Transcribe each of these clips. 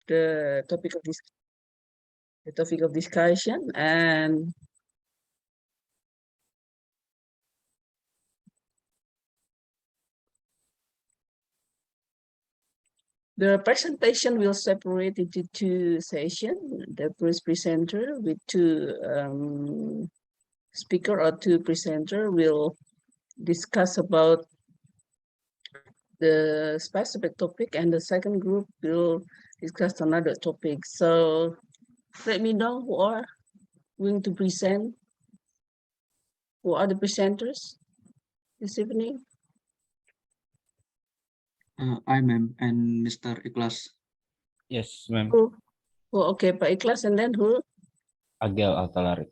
the topic of discussion, and the presentation will separate into two sessions. The first presenter with two speaker or two presenter will discuss about the specific topic, and the second group will discuss another topic. So let me know who are going to present. Who are the presenters this evening? I, ma'am, and Mr. Ikhlas. Yes, ma'am. Who? Oh, okay, Pak Ikhlas, and then who? Agel Altalari.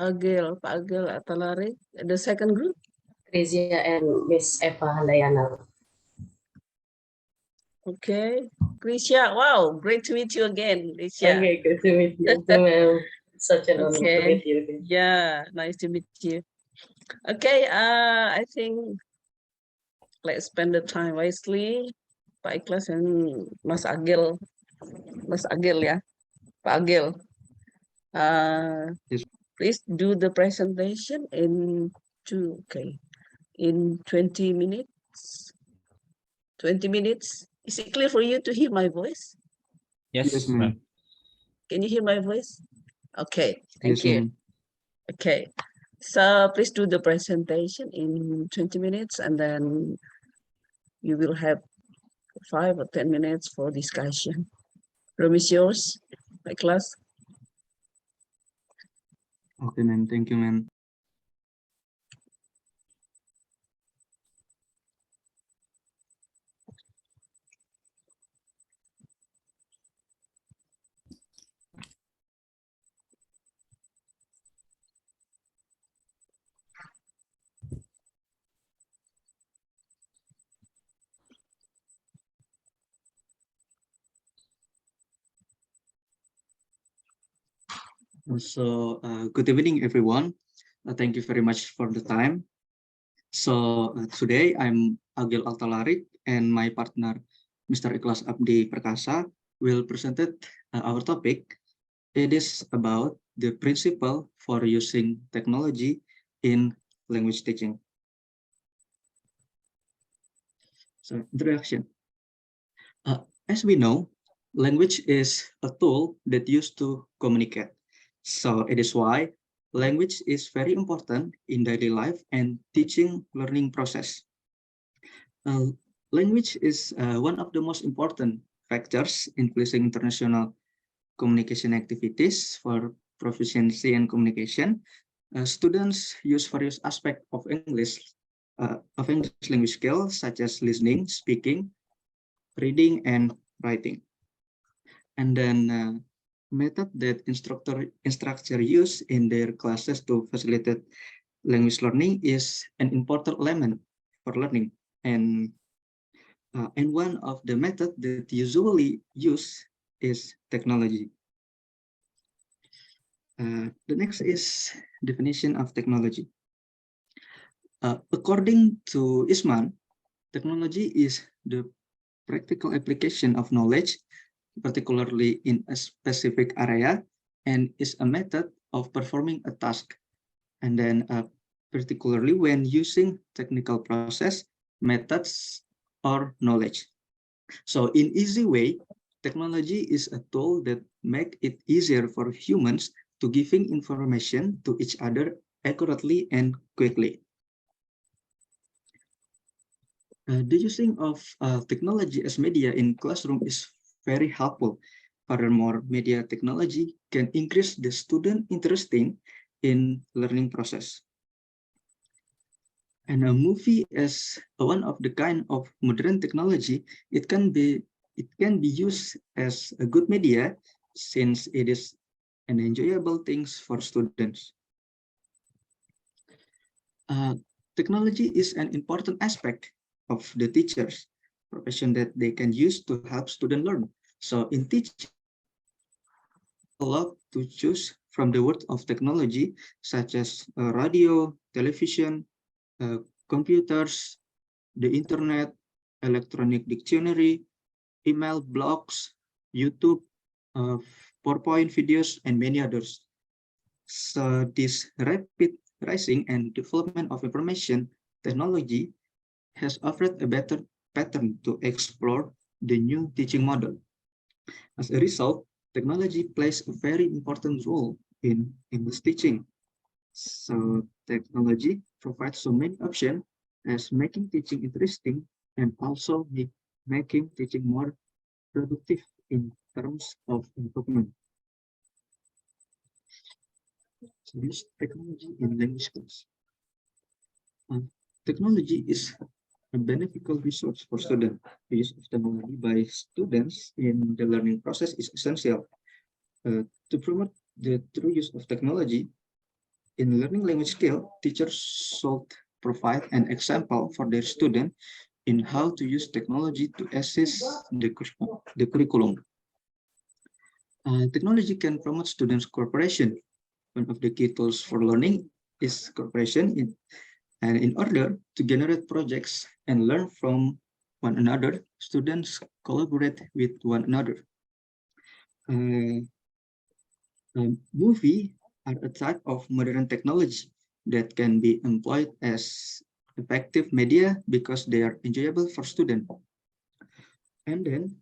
Agel, Pak Agel Atalari. The second group? Rizia and Miss Eva Handayana. Okay. Krisha, wow, great to meet you again, Krisha. Okay, good to meet you too, ma'am. Such an honor to Okay. meet you again. Yeah, nice to meet you. Okay, I think let's spend the time wisely. Pak Ikhlas and Mas Agel. Mas Agel, ya. Pak Agel. Yes. Please do the presentation in 20 minutes. 20 minutes. Is it clear for you to hear my voice? Yes, Yes, ma'am. ma'am. Can you hear my voice? Okay, thank Yes, you. ma'am. Okay, so please do the presentation in 20 minutes, and then you will have 5 or 10 minutes for discussion. Room is yours, my class. Okay, ma'am. Thank you, ma'am. So, good evening, everyone. Thank you very much for the time. So, today I'm Agil Altalarik, and my partner, Mr. Ikhlas Abdi Perkasa, will present our topic. It is about the principle for using technology in language teaching. So, introduction. As we know, language is a tool that used to communicate. So it is why language is very important in daily life and teaching learning process. Language is one of the most important factors influencing international communication activities for proficiency and communication. Students use various aspects of English language skills such as listening, speaking, reading, and writing. And then method that instructor use in their classes to facilitate language learning is an important element for learning. And one of the method that usually use is technology. The next is definition of technology. According to Isman, technology is the practical application of knowledge, particularly in a specific area, and is a method of performing a task. And then particularly when using technical process, methods, or knowledge. So in easy way, technology is a tool that make it easier for humans to giving information to each other accurately and quickly. The using of technology as media in classroom is very helpful. Furthermore, media technology can increase the student interest in learning process. And a movie as one of the kind of modern technology, it can be used as a good media since it is an enjoyable things for students. Technology is an important aspect of the teachers' profession that they can use to help students learn. So in teaching, a lot to choose from the world of technology, such as radio, television, computers, the internet, electronic dictionary, email, blogs, YouTube, PowerPoint videos, and many others. So this rapid rising and development of information technology has offered a better pattern to explore the new teaching model. As a result, technology plays a very important role in English teaching. So technology provides so many options as making teaching interesting and also making teaching more productive in terms of improvement. So use technology in language skills. Technology is a beneficial resource for students. The use of technology by students in the learning process is essential. To promote the true use of technology in learning language skill, teachers should provide an example for their student in how to use technology to assist the curriculum. Technology can promote students' cooperation. One of the key tools for learning is cooperation, and in order to generate projects and learn from one another, students collaborate with one another. Movie are a type of modern technology that can be employed as effective media because they are enjoyable for students. And then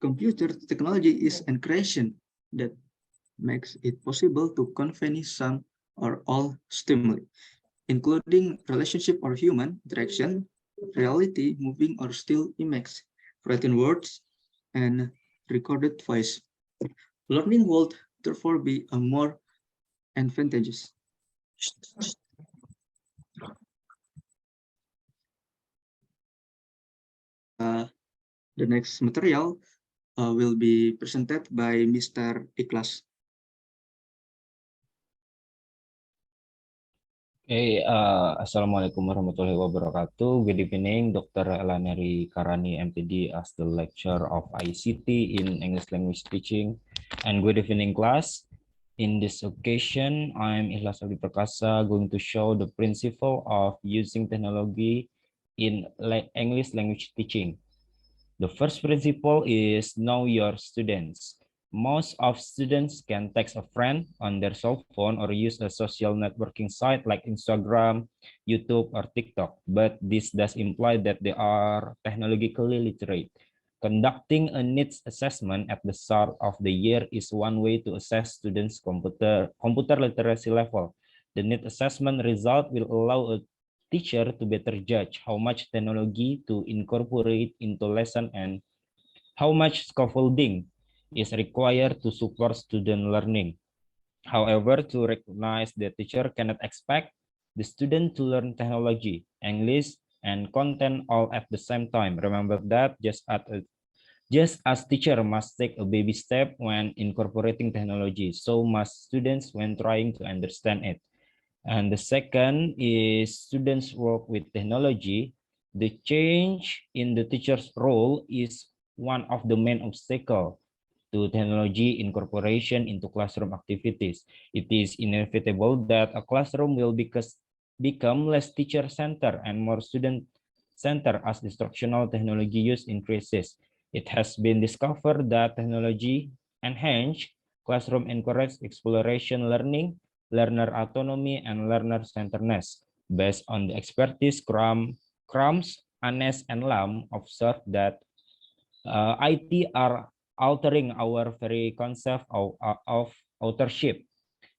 computer technology is a creation that makes it possible to convey some or all stimuli, including relationship or human interaction, reality, moving or still image, written words, and recorded voice. Learning would therefore be a more advantageous. The next material will be presented by Mr. Ikhlas. Okay, Assalamualaikum warahmatullahi wabarakatuh. Good evening, Dr. Elaneri Karani, MPD, as the lecturer of ICT in English language teaching. And good evening, class. In this occasion, I'm Ikhlas Abdi Perkasa, going to show the principle of using technology in English language teaching. The first principle is know your students. Most of students can text a friend on their cell phone or use a social networking site like Instagram, YouTube, or TikTok, but this does imply that they are technologically literate. Conducting a needs assessment at the start of the year is one way to assess students' computer literacy level. The need assessment result will allow a teacher to better judge how much technology to incorporate into lesson and how much scaffolding is required to support student learning. However, to recognize the teacher cannot expect the student to learn technology, English, and content all at the same time. Remember that just as teacher must take a baby step when incorporating technology, so must students when trying to understand it. And the second is students work with technology. The change in the teacher's role is one of the main obstacles to technology incorporation into classroom activities. It is inevitable that a classroom will become less teacher-centered and more student-centered as instructional technology use increases. It has been discovered that technology enhanced classroom encourages exploration learning, learner autonomy, and learner-centeredness. Based on the expertise, Krams, Anes, and Lam observed that IT are altering our very concept of authorship.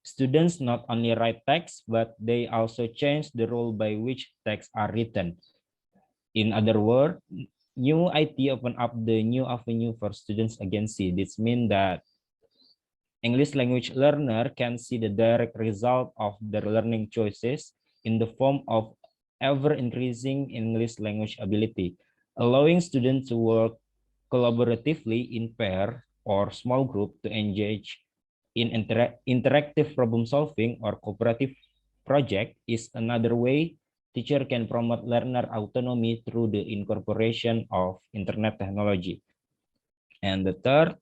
Students not only write text, but they also change the rule by which texts are written. In other words, new IT open up the new avenue for students agency. This means that English language learner can see the direct result of their learning choices in the form of ever-increasing English language ability, allowing students to work collaboratively in pair or small group to engage in interactive problem solving or cooperative project is another way teacher can promote learner autonomy through the incorporation of internet technology. And the third,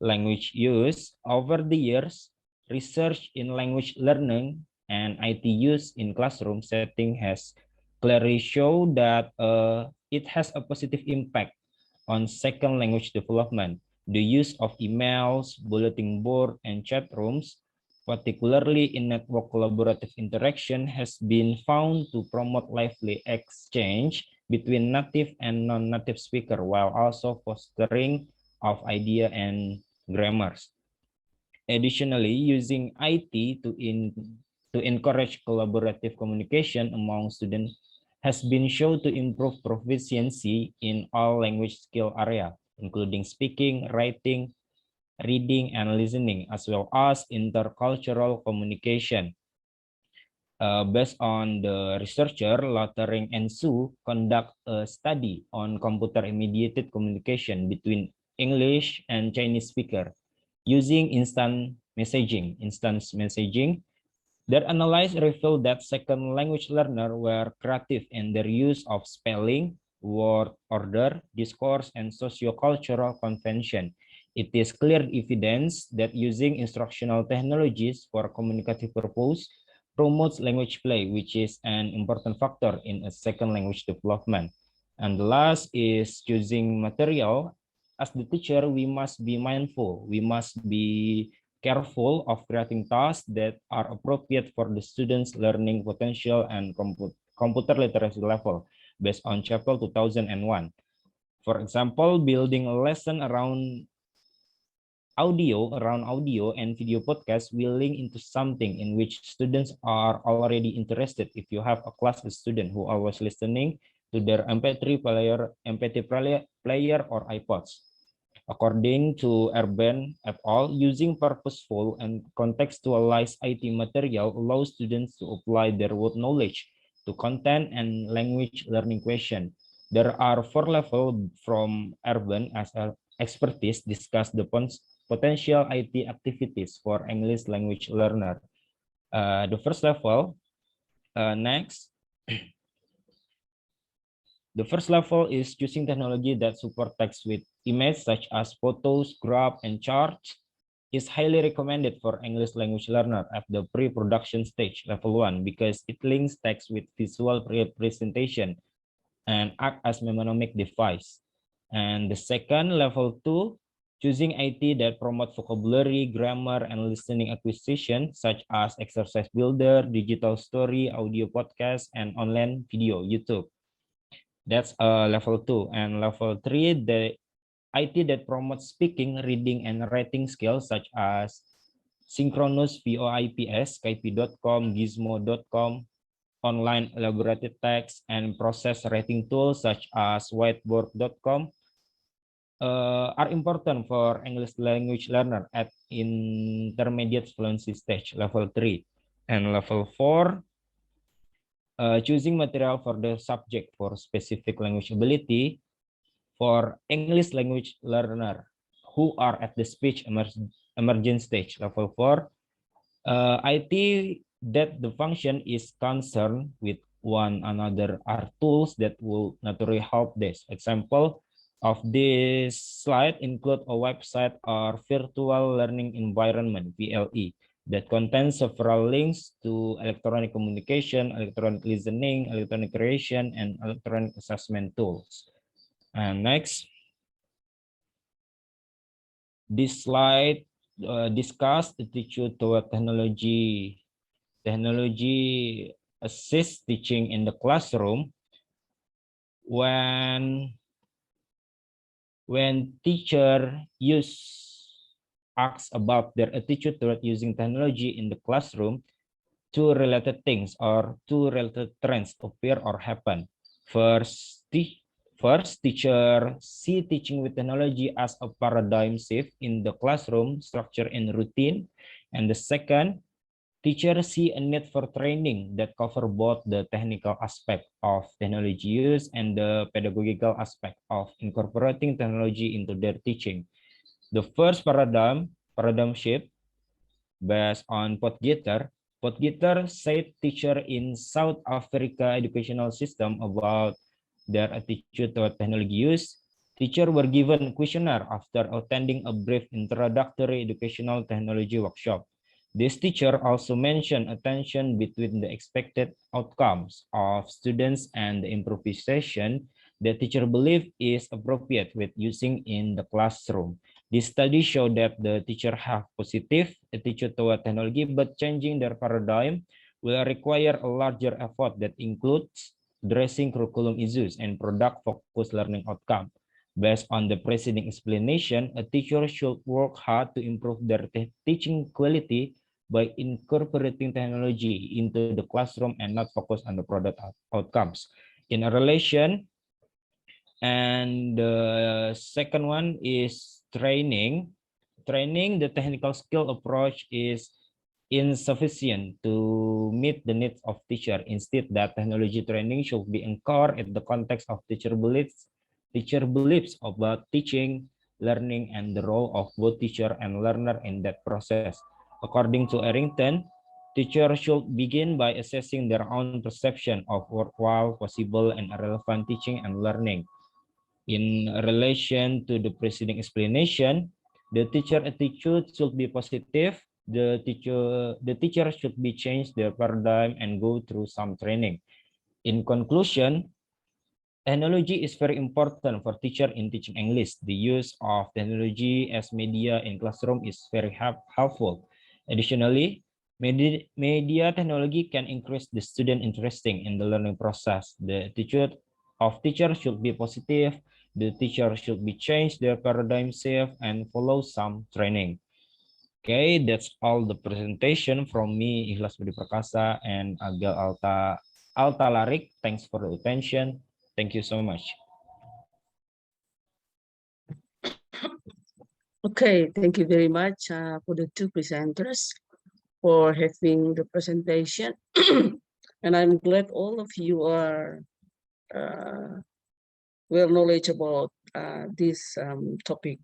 language use. Over the years, research in language learning and IT use in classroom setting has clearly shown that it has a positive impact on second language development. The use of emails, bulletin board, and chat rooms, particularly in network collaborative interaction, has been found to promote lively exchange between native and non-native speaker while also fostering of idea and grammars. Additionally, using IT to encourage collaborative communication among students has been shown to improve proficiency in all language skill area, including speaking, writing, reading, and listening, as well as intercultural communication. Based on the researcher, Lottering and Su conduct a study on computer-mediated communication between English and Chinese speaker using instance messaging. Their analysis revealed that second language learners were creative in their use of spelling, word order, discourse, and sociocultural convention. It is clear evidence that using instructional technologies for communicative purpose promotes language play, which is an important factor in a second language development. And the last is choosing material. As the teacher, we must be mindful. We must be careful of creating tasks that are appropriate for the students' learning potential and computer literacy level based on Chapel 2001. For example, building a lesson around audio and video podcast will link into something in which students are already interested. If you have a class student who always listening to their MP3 player or iPods. According to Urban et al., using purposeful and contextualized IT material allows students to apply their word knowledge to content and language learning question. There are 4 levels from Urban as expertise discuss the potential IT activities for English language learner. The first level, next. The first level is choosing technology that support text with image such as photos, graph, and charts is highly recommended for English language learner at the pre-production stage, level 1, because it links text with visual representation and act as mnemonic device. And the second, level 2, choosing IT that promote vocabulary, grammar, and listening acquisition, such as exercise builder, digital story, audio podcast, and online video, YouTube. That's level 2. And level 3, the IT that promotes speaking, reading, and writing skills such as synchronous VoIPs, Skype.com, Gizmo.com, online elaborated text, and process writing tools such as whiteboard.com are important for English language learner at intermediate fluency stage, level 3. And level 4, choosing material for the subject for specific language ability for English language learner who are at the speech emergent stage, level 4. IT that the function is concerned with one another are tools that will naturally help this. Example of this slide include a website or virtual learning environment, VLE, that contains several links to electronic communication, electronic listening, electronic creation, and electronic assessment tools. And next, this slide discuss attitude toward technology. Technology assists teaching in the classroom when teacher asks about their attitude toward using technology in the classroom, two related things or two related trends appear or happen. First, teacher see teaching with technology as a paradigm shift in the classroom structure and routine. And the second, teachers see a need for training that cover both the technical aspect of technology use and the pedagogical aspect of incorporating technology into their teaching. The first paradigm shift based on Podgetter said teacher in South Africa educational system about their attitude toward technology use. Teachers were given questionnaire after attending a brief introductory educational technology workshop. This teacher also mentioned attention between the expected outcomes of students and the improvisation the teacher believe is appropriate with using in the classroom. This study showed that the teacher have positive attitude toward technology, but changing their paradigm will require a larger effort that includes addressing curriculum issues and product-focused learning outcome. Based on the preceding explanation, a teacher should work hard to improve their teaching quality by incorporating technology into the classroom and not focus on the product outcomes. In a relation, and the second one is training. Training, the technical skill approach is insufficient to meet the needs of teacher. Instead, that technology training should be anchored in the context of teacher beliefs about teaching, learning, and the role of both teacher and learner in that process. According to Arrington, teachers should begin by assessing their own perception of worthwhile, possible, and relevant teaching and learning. In relation to the preceding explanation, the teacher attitude should be positive. The teacher should be changed their paradigm and go through some training. In conclusion, technology is very important for teacher in teaching English. The use of technology as media in classroom is very helpful. Additionally, media technology can increase the student interesting in the learning process. The attitude of teacher should be positive. The teacher should be changed their paradigm shift and follow some training. Okay, that's all the presentation from me, Ikhlas Budi Prakasa and Agil Alta Larik. Thanks for the attention. Thank you so much. Okay, thank you very much for the two presenters for having the presentation. And I'm glad all of you are well knowledgeable about this topic.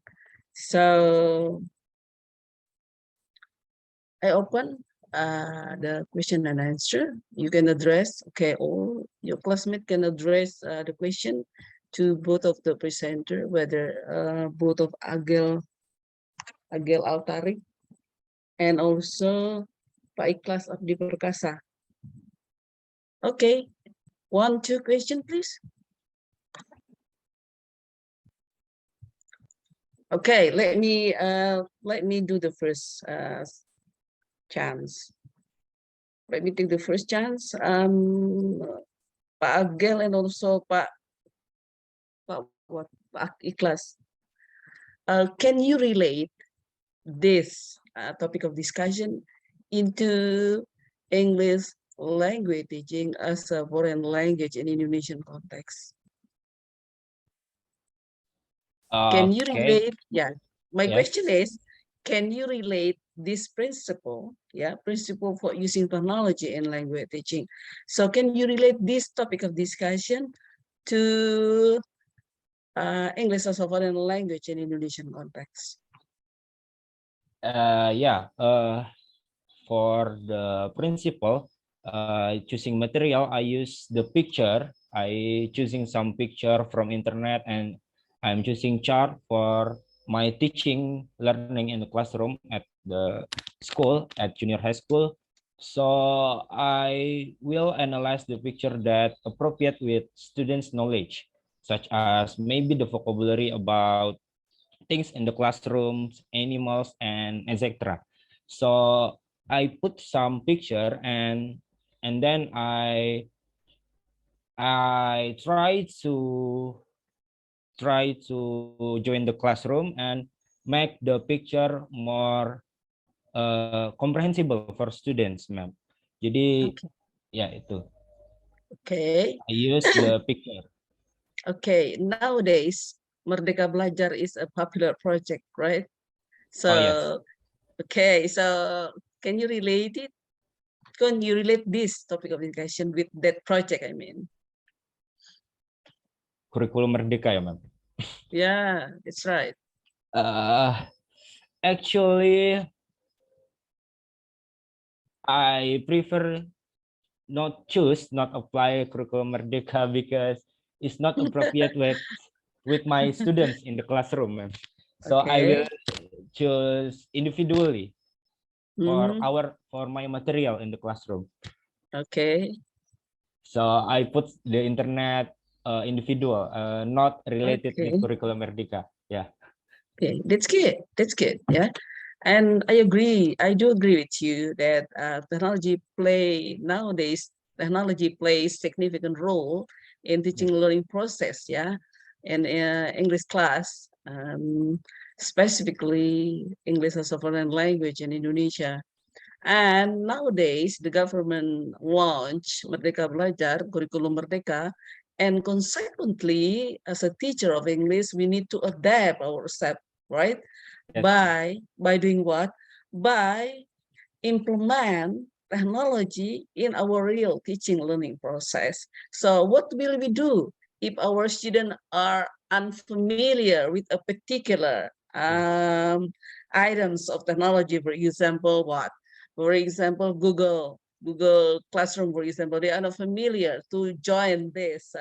So I open the question and answer. You can address, okay, all your classmates can address the question to both of the presenter, whether both of Agil Altarik and also Pak Ikhlas Abdi Perkasa. Okay, 1, 2 question, please. Okay, let me do the first chance. Let me take the first chance. Pak Agil and also Pak Ikhlas. Can you relate this topic of discussion into English language teaching as a foreign language in Indonesian context? Can you relate? Yeah, my question is, can you relate this principle, principle for using technology in language teaching? So can you relate this topic of discussion to English as a foreign language in Indonesian context? For the principle, choosing material, I use the picture. I choosing some picture from internet, and I'm choosing chart for my teaching learning in the classroom at the school, at junior high school. So I will analyze the picture that appropriate with students' knowledge, such as maybe the vocabulary about things in the classrooms, animals, and etc. So I put some picture and then I try to join the classroom and make the picture more comprehensible for students, ma'am. Jadi ya itu. Okay. I use the picture. Okay, nowadays Merdeka Belajar is a popular project, right? So, yes. Okay, so can you relate it? Can you relate this topic of discussion with that project, I mean? Kurikulum Merdeka ya, ma'am? Yeah, that's right. Actually, I prefer not apply Kurikulum Merdeka because it's not appropriate with my students in the classroom, ma'am. So I will choose individually for my material in the classroom. Okay. So I put the internet individual, not related with Kurikulum Merdeka. Yeah. Okay, that's good. That's good. Yeah. And I agree. I do agree with you that nowadays technology plays significant role in teaching and learning process. Yeah, and English class, specifically English as a foreign language in Indonesia. And nowadays, the government launched Merdeka Belajar, Kurikulum Merdeka, and consequently, as a teacher of English, we need to adapt ourselves, right? Yes. By doing what? By implement technology in our real teaching learning process. So what will we do if our students are unfamiliar with a particular items of technology? For example, what? For example, Google Classroom, for example, they are not familiar to join this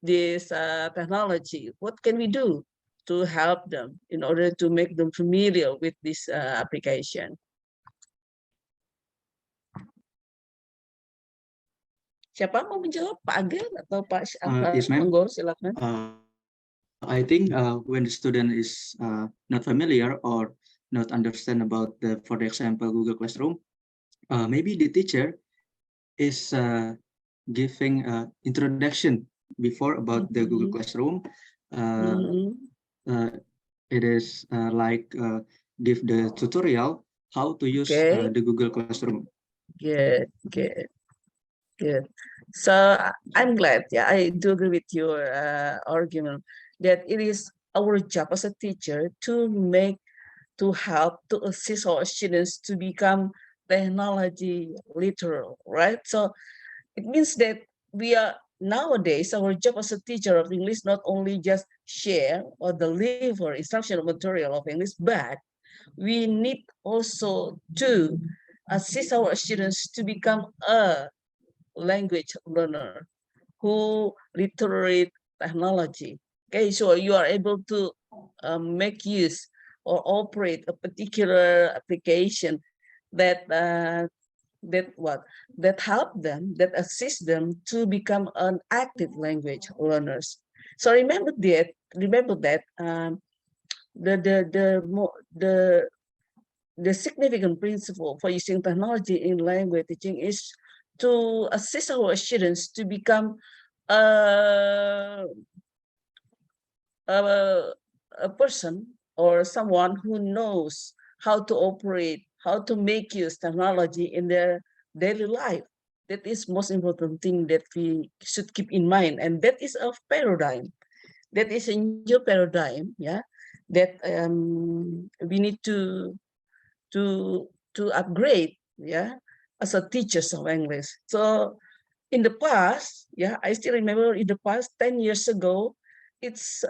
this technology. What can we do to help them in order to make them familiar with this application? Siapa mau menjawab, Pak Agil atau Pak Yes, ma'am. Monggo, silakan. I think when the student is not familiar or not understand about for example, Google Classroom, maybe the teacher is giving introduction before about the Google Classroom. It is like give the tutorial how to use the Google Classroom. Good. So I'm glad. Yeah, I do agree with your argument that it is our job as a teacher to help to assist our students to become technology literal, right? So it means that we are nowadays our job as a teacher of English not only just share or deliver instructional material of English, but we need also to assist our students to become a language learner who literate technology. Okay, so you are able to make use or operate a particular application that that help them, that assist them to become an active language learners. So remember that the the the the significant principle for using technology in language teaching is to assist our students to become a, a person or someone who knows how to operate, how to make use technology in their daily life. That is most important thing that we should keep in mind, and that is a paradigm. That is a new paradigm, yeah, that we need to upgrade, yeah, as a teachers of English. So in the past, yeah, I still remember in the past 10 years ago, it's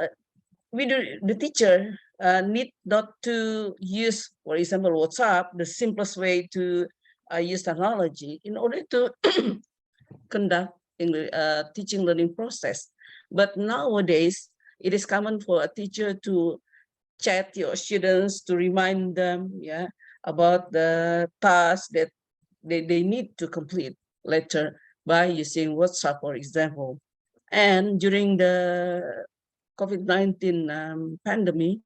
the teacher need not to use, for example, WhatsApp, the simplest way to use technology in order to conduct teaching learning process. But nowadays, it is common for a teacher to chat your students to remind them, yeah, about the task that they need to complete later by using WhatsApp, for example. And during the COVID-19 pandemic,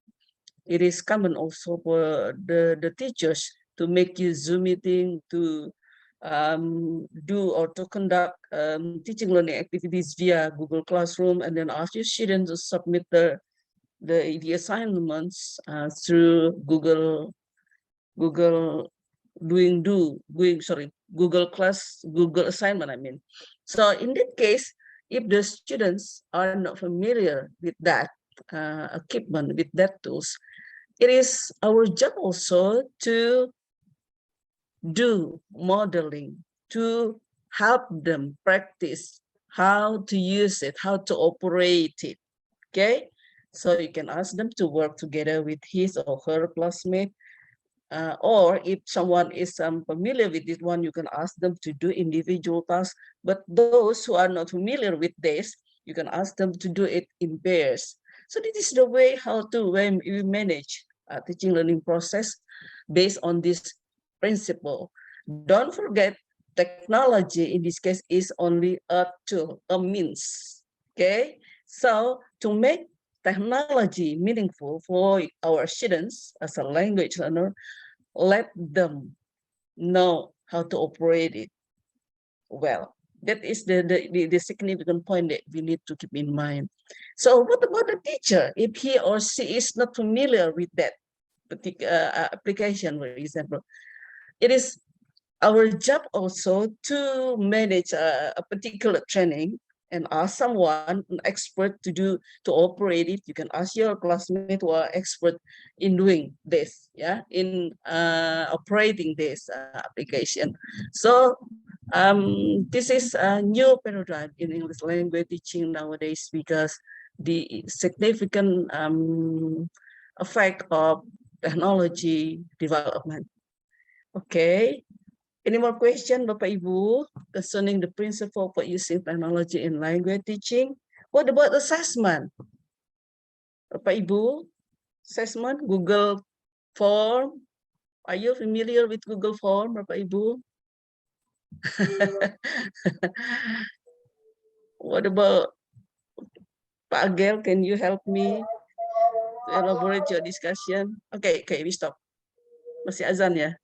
it is common also for the teachers to make use Zoom meeting to do or to conduct teaching learning activities via Google Classroom, and then ask your students to submit the assignments through Google Google assignment, I mean. So in that case, if the students are not familiar with that equipment, with that tools, it is our job also to do modeling, to help them practice how to use it, how to operate it. Okay, so you can ask them to work together with his or her classmate, or if someone is familiar with this one, you can ask them to do individual tasks. But those who are not familiar with this, you can ask them to do it in pairs. So this is the way how to when we manage teaching learning process based on this principle. Don't forget, technology in this case is only a tool, a means. Okay, so to make technology meaningful for our students as a language learner, let them know how to operate it well. That is the significant point that we need to keep in mind. So what about the teacher? If he or she is not familiar with that particular application, for example, it is our job also to manage a particular training and ask someone, an expert to operate it. You can ask your classmate who are expert in doing this, yeah, in operating this application. So this is a new paradigm in English language teaching nowadays because the significant effect of technology development. Okay, any more question, Bapak Ibu, concerning the principle for using technology in language teaching? What about assessment? Bapak Ibu, assessment, Google Form. Are you familiar with Google Form, Bapak Ibu? What about Pak Agel? Can you help me to elaborate your discussion? Okay, we stop. Masih azan ya?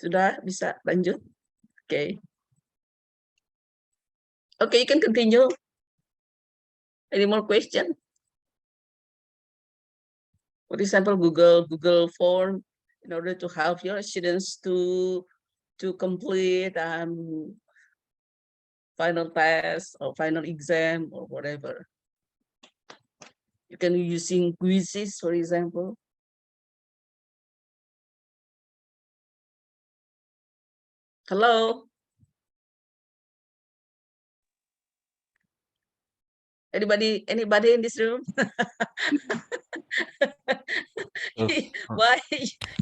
Sudah bisa lanjut? Okay. Okay, you can continue. Any more question? For example, Google Form in order to help your students to complete final test or final exam or whatever. You can be using quizzes, for example. Hello? Anybody in this room? Why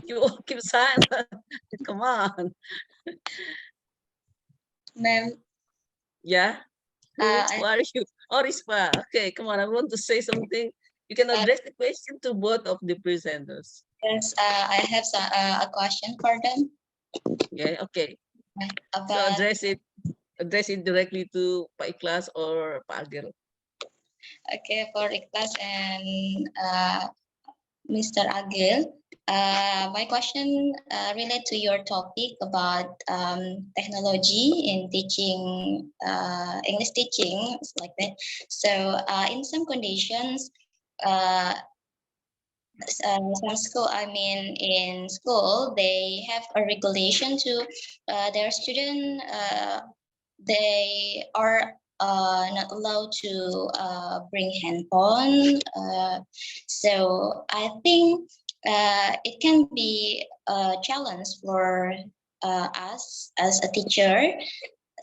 you all keep silent? Come on. Ma'am, Yeah. Who are you? Oh, Rispa. Okay, come on. I want to say something. You can address the question to both of the presenters. yes, I have a question for them. Yeah, okay. So About address it directly to Pak Ikhlas or Pak Agil. okay, for Ikhlas and Mr. Agil. My question relate to your topic about technology in teaching, English teaching, like that. So in some conditions, some school, I mean in school, they have a regulation to their student, they are not allowed to bring handphone. So I think it can be a challenge for us as a teacher.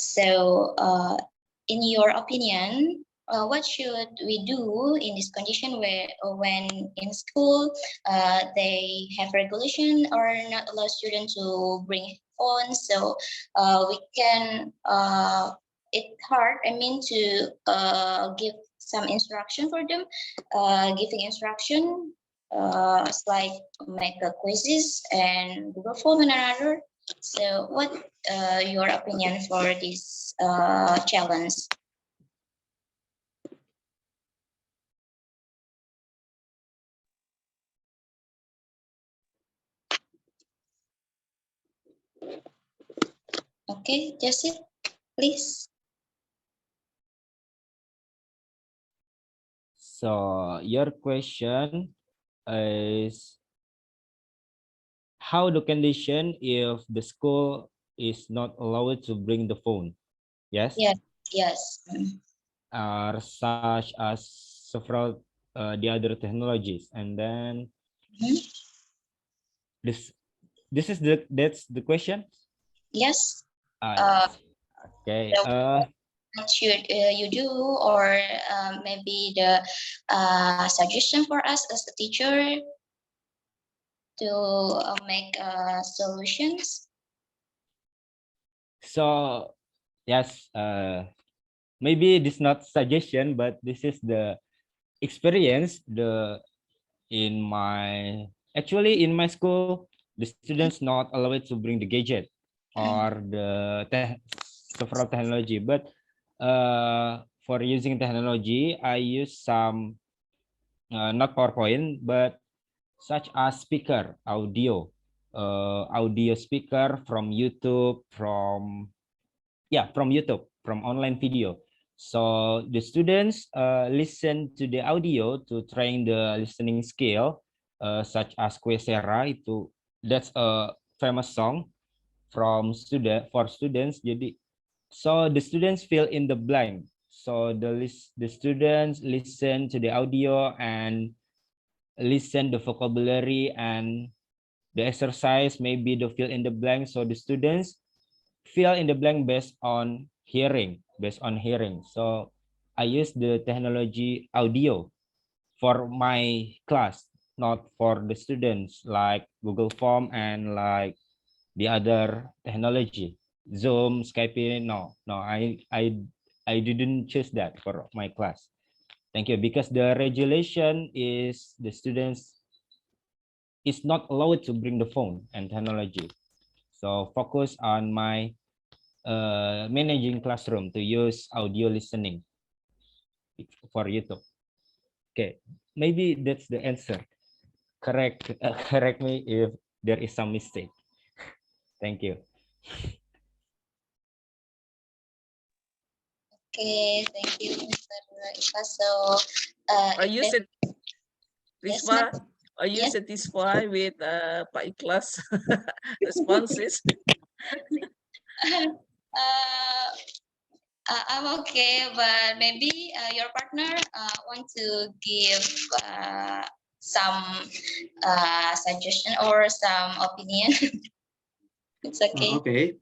So in your opinion, what should we do in this condition where when in school they have regulation or not allow students to bring phones? So we can it's hard, I mean, to give some instruction for them, giving instruction it's like make a quizzes and Google Form and another. So what your opinion for this challenge? Okay, Jesse, please. So your question is how the condition if the school is not allowed to bring the phone? Yes. Yes. Yes. Are such as several the other technologies, and then this is that's the question. Yes. Okay. So what should you do, or maybe the suggestion for us as a teacher to make solutions? So yes, maybe this not suggestion, but this is the experience in my school. The students not allowed to bring the gadget or the several technology, but for using technology, I use some not PowerPoint, but such as speaker, audio speaker from YouTube, from YouTube, from online video. So the students listen to the audio to train the listening skill, such as Quesera itu, that's a famous song from students. Jadi, so the students fill in the blank. So the students listen to the audio and listen the vocabulary and the exercise, maybe the fill in the blank. So the students fill in the blank based on hearing. So I use the technology audio for my class, not for the students like Google Form and like the other technology, Zoom, Skype. No, I didn't choose that for my class. Thank you. Because the regulation is the students is not allowed to bring the phone and technology. So focus on my managing classroom to use audio listening for YouTube. Okay, maybe that's the answer. Correct me if there is some mistake. Thank you. Okay, thank you, Mr. Iva. So, Are if you there- yes, satisfied? ma'am. Are you Yes. satisfied with Pak Ikhlas responses? uh, I'm okay, but maybe your partner want to give some suggestion or some opinion. It's okay. Okay.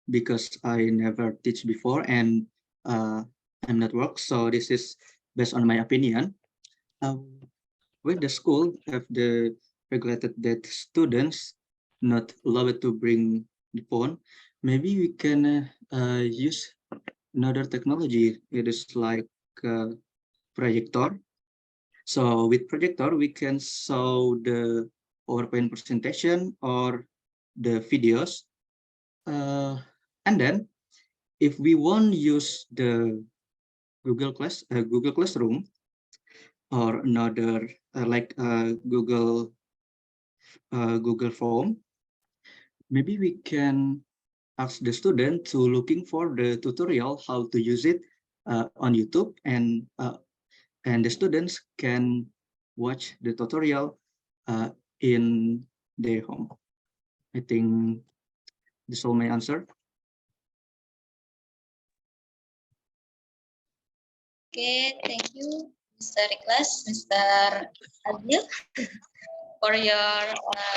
Because I never teach before and I'm not work, so this is based on my opinion. When the school have the regulated that students not allowed to bring the phone, maybe we can use another technology. It is like projector. So with projector, we can show the PowerPoint presentation or the videos. And then if we want to use the Google Classroom or another like Google Form, maybe we can ask the student to looking for the tutorial how to use it on YouTube, and the students can watch the tutorial in their home. I think this is all my answer. Okay, thank you, Mr. Ikhlas, Mr. Adil, for your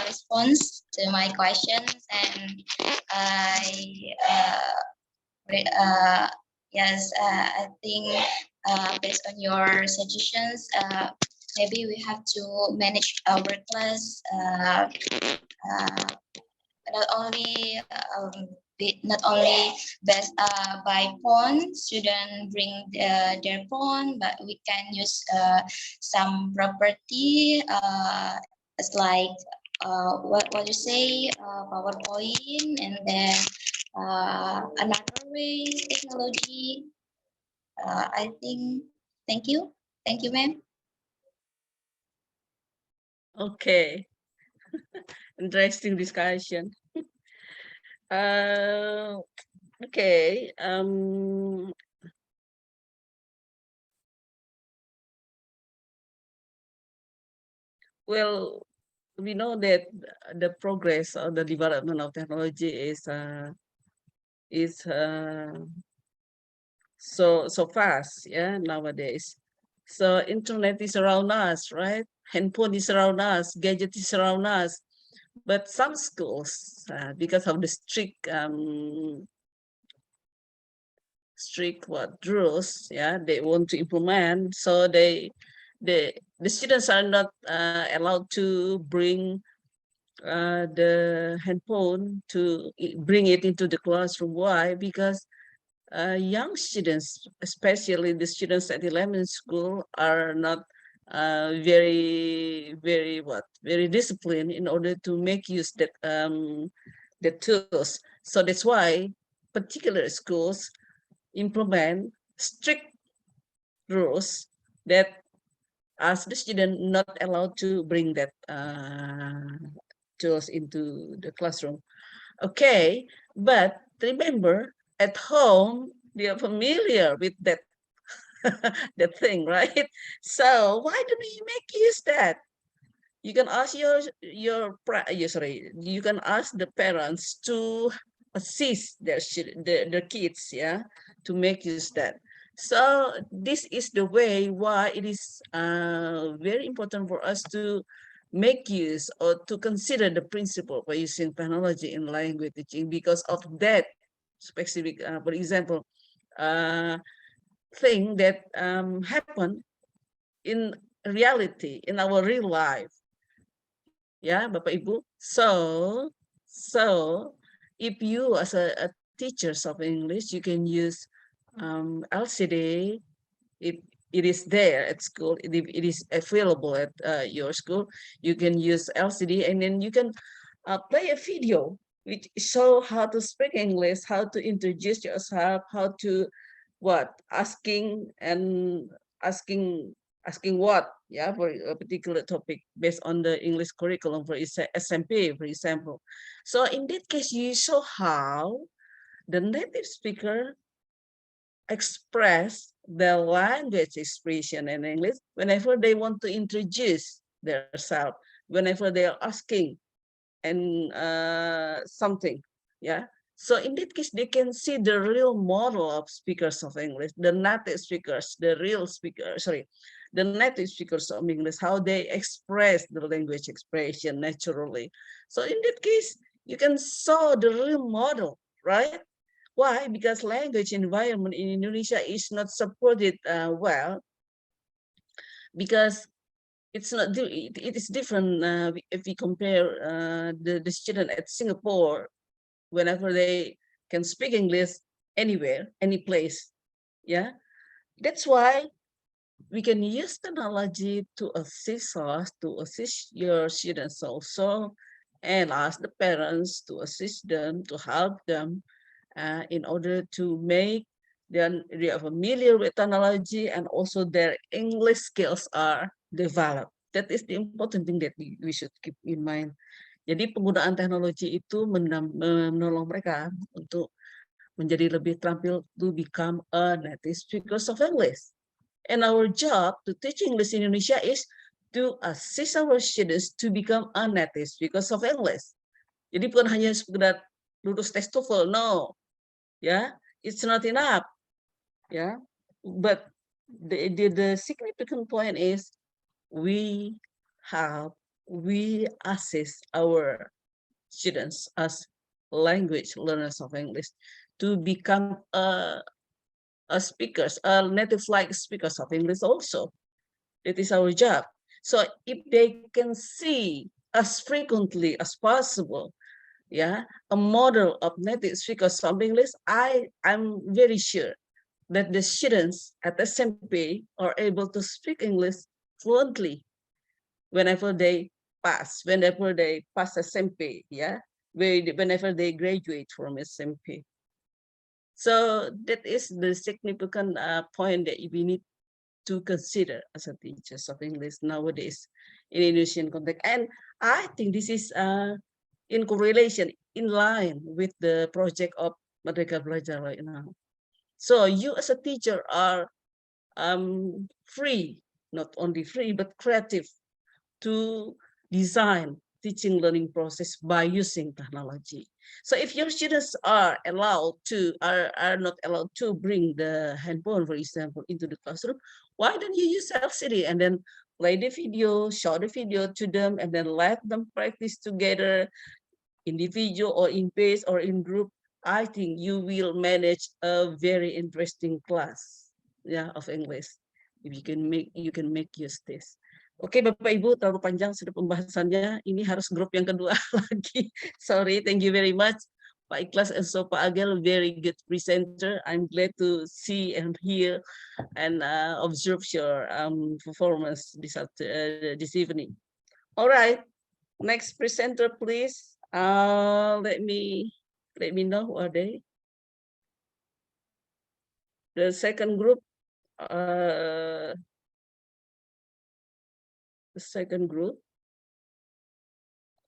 response to my questions. And I, yes, I think based on your suggestions, maybe we have to manage our class not only not only based by phone, student bring their phone, but we can use some property it's like what you say, PowerPoint, and then another way technology. I think. Thank you, ma'am. Okay, interesting discussion. Okay. Well, we know that the progress of the development of technology is so fast, yeah, nowadays. So internet is around us, right? Handphone is around us, gadget is around us. But some schools, because of the strict what rules, yeah, they want to implement, so the students are not allowed to bring the handphone to bring it into the classroom. Why? Because young students, especially the students at elementary school, are not very disciplined in order to make use that the tools. So that's why particular schools implement strict rules that as the student not allowed to bring that tools into the classroom. Okay, but remember at home they are familiar with that that thing, right? So why don't you make use that? You can ask you can ask the parents to assist their kids, yeah, to make use that. So this is the way why it is very important for us to make use or to consider the principle by using technology in language teaching because of that specific, for example, uh, thing that happen in reality in our real life. Yeah, Bapak Ibu. So if you as a teachers of English, you can use LCD if it is there at school, if it is available at your school, you can use LCD and then you can play a video which show how to speak English, how to introduce yourself, how to asking asking what, yeah, for a particular topic based on the English curriculum for SMP, for example. So in that case, you show how the native speaker express the language expression in English whenever they want to introduce themselves, whenever they are asking and something, yeah. So in that case, they can see the real model of speakers of English, the native speakers, the real speakers, the native speakers of English, how they express the language expression naturally. So in that case, you can saw the real model, right? Why? Because language environment in Indonesia is not supported well, because it's not, it is different if we compare the student at Singapore, whenever they can speak English anywhere, any place. Yeah, that's why we can use technology to assist us, to assist your students also, and ask the parents to assist them, to help them in order to make them they are familiar with technology and also their English skills are developed. That is the important thing that we should keep in mind. Jadi penggunaan teknologi itu menolong mereka untuk menjadi lebih terampil to become a native speakers of English. And our job to teach English in Indonesia is to assist our students to become a native speakers of English. Jadi bukan hanya sekedar lulus tes TOEFL, no, yeah, it's not enough, yeah. But the significant point is we assist our students as language learners of English to become a native like speakers of English also. That is our job. So if they can see as frequently as possible, yeah, a model of native speakers of English, I'm very sure that the students at SMP are able to speak English fluently whenever they pass SMP, yeah, whenever they graduate from SMP. So that is the significant point that we need to consider as a teachers of English nowadays in Indonesian context. And I think this is in correlation, in line with the project of Merdeka Belajar right now. So you as a teacher are free, not only free, but creative to design teaching learning process by using technology. So if your students are not allowed to bring the handphone, for example, into the classroom, why don't you use LCD and then play the video, show the video to them, and then let them practice together, individual or in pairs or in group. I think you will manage a very interesting class, yeah, of English. If you can make use this. Oke, Bapak Ibu, terlalu panjang sudah pembahasannya. Ini harus grup yang kedua lagi. Sorry, thank you very much. Pak Ikhlas and so Pak Agel, very good presenter. I'm glad to see and hear and observe your performance this evening. All right, next presenter, please. Let me know who are they. The second group, the second group.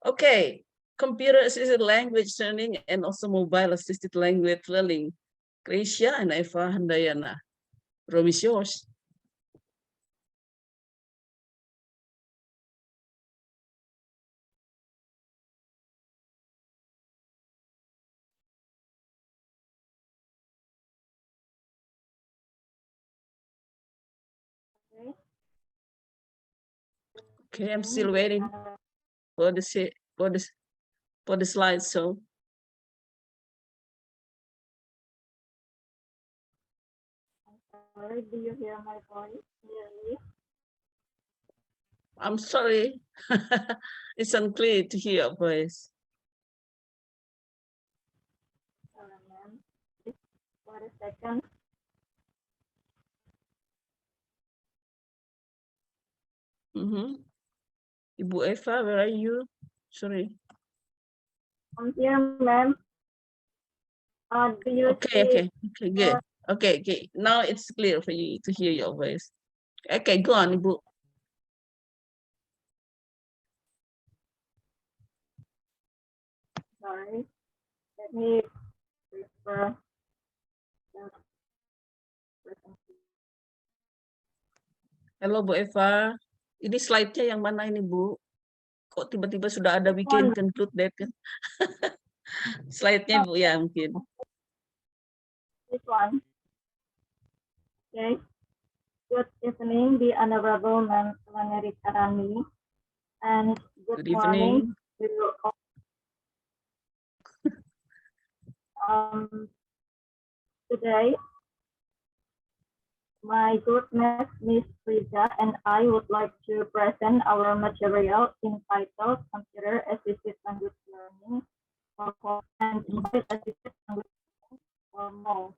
Okay, computer assisted language learning and also mobile assisted language learning. Gracia and Eva Handayana. Room is yours. Okay, I'm still waiting for the for the slide. So Sorry, do you hear my voice clearly? I'm sorry, it's unclear to hear your voice. Sorry, ma'am. Just for a second. Ibu Eva, where are you? Sorry. I'm here, ma'am. Do you Okay, see? good. Okay. Now it's clear for you to hear your voice. Okay, go on, Ibu. Sorry. Let me refer. Halo Bu Eva, ini slide-nya yang mana ini Bu? Kok tiba-tiba sudah ada we can conclude that kan? Slide-nya Bu ya mungkin. This one. Okay. Good evening, the Honorable Ma'am Laneri Karani, and good morning to all. Today, my goodness, Miss Frida, and I would like to present our material entitled Computer Assisted Language Learning and Mobile Assisted Language Learning for more.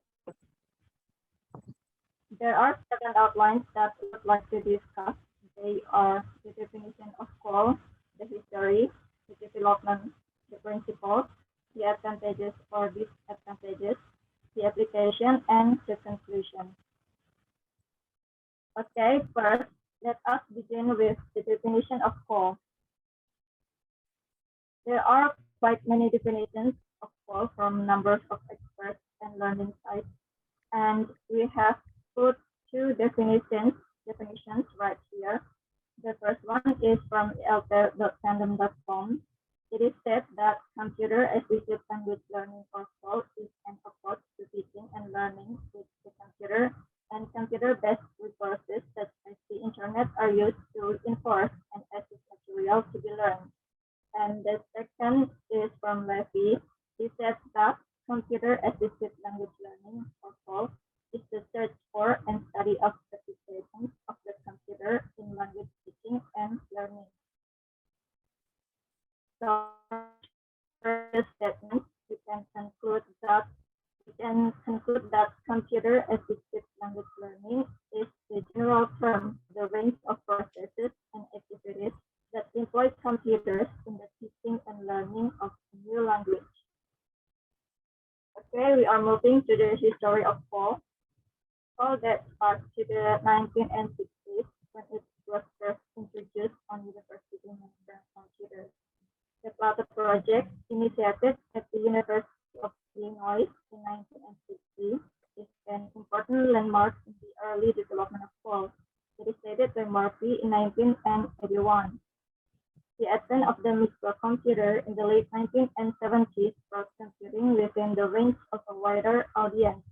There are seven outlines that I would like to discuss. They are the definition of call, the history, the development, the principles, the advantages or disadvantages, the application, and the conclusion. Okay, first, let us begin with the definition of call. There are quite many definitions of call from numbers of experts and learning sites, and we have put two definitions right here. The first one is from elter.fandom.com. It is said that computer-assisted language learning or call is an approach to teaching and learning with the computer and computer-based resources such as the internet are used to reinforce and assist material to be learned. And the second is from Levy. He said that computer-assisted language learning or call is the search for and study of applications of the computer in language teaching and learning. So, for this statement, we can conclude that computer-assisted language learning is the general term, the range of processes and activities that employ computers in the teaching and learning of a new language. Okay, we are moving to the history of call. Call that starts to the 1960s when it was first introduced on university mainframe computers. The Plato project, initiated at the University of Illinois in 1960, is an important landmark in the early development of call. It is stated by Murphy in 1981. The advent of the microcomputer in the late 1970s brought computing within the range of a wider audience,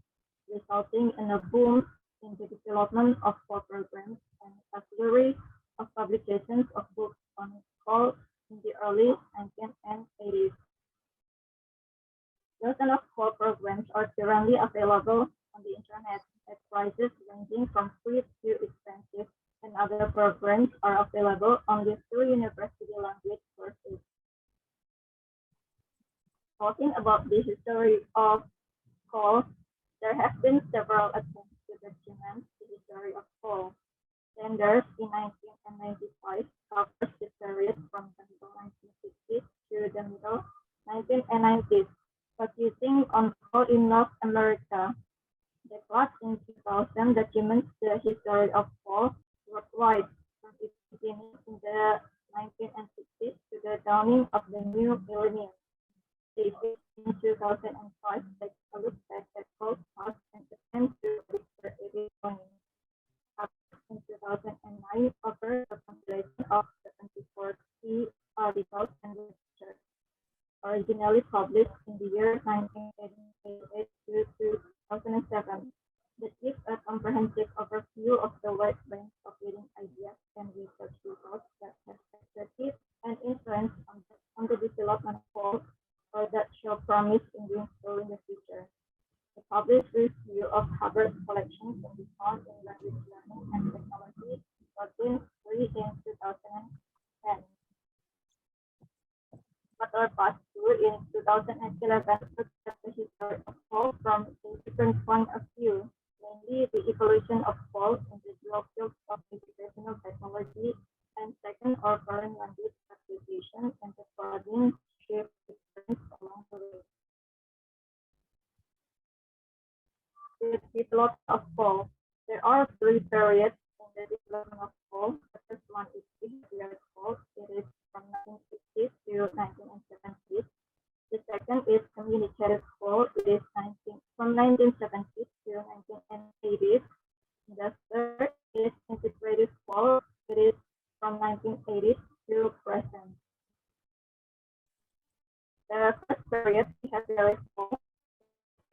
resulting in a boom in the development of call programs and a flurry of publications of books on call in the early 1980s. Dozens of call programs are currently available on the internet at prices ranging from free to expensive, and other programs are available only through university language courses. Talking about the history of call, there have been several attempts to document the history of call. Sanders in 1995 covers the period from the middle 1960s to the middle 1990s, focusing on call in North America. The class in 2000 documents the history of fall worldwide, from its beginning in the 1960s to the dawning of the new millennium. David in 2005 takes a look back at Paul's past and attempts to repair every point. In 2009, offers a compilation of 74 key articles and literature, originally published in the year 1988 to 2007, that gives a comprehensive overview of the wide range of leading ideas and research results that have affected and influenced on the development of Paul, or that show promise in doing so in the future. The published review of Hubbard's collection can be found in Language Learning and Technology, Volume 3 in 2010. Author Part 2 in 2011 looks at the history of Paul from a different point of view, mainly the evolution of Paul in the dual fields of educational technology and second or foreign language acquisition and the broadening shift experience along the way. The development of Paul. There are three periods in the development of Paul. The first one is behavioral Paul. It is from 1960s to 1970s. The second is communicative Paul. It is from 1970s to 1980s. The third is integrative Paul. It is from 1980s to present. The first period, behavioral Paul,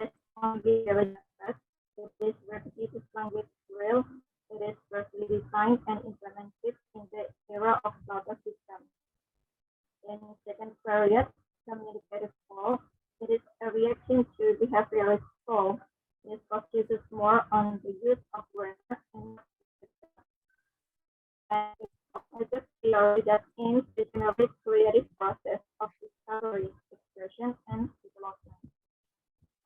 is on behavioral aspects. It is repetitive language drill. It is firstly designed and implemented in the era of data systems. In second period, communicative Paul, it is a reaction to behavioral Paul. It focuses more on the use of grammar and it's a cognitive theory that aims to generate creative process of discovery, expression, and development.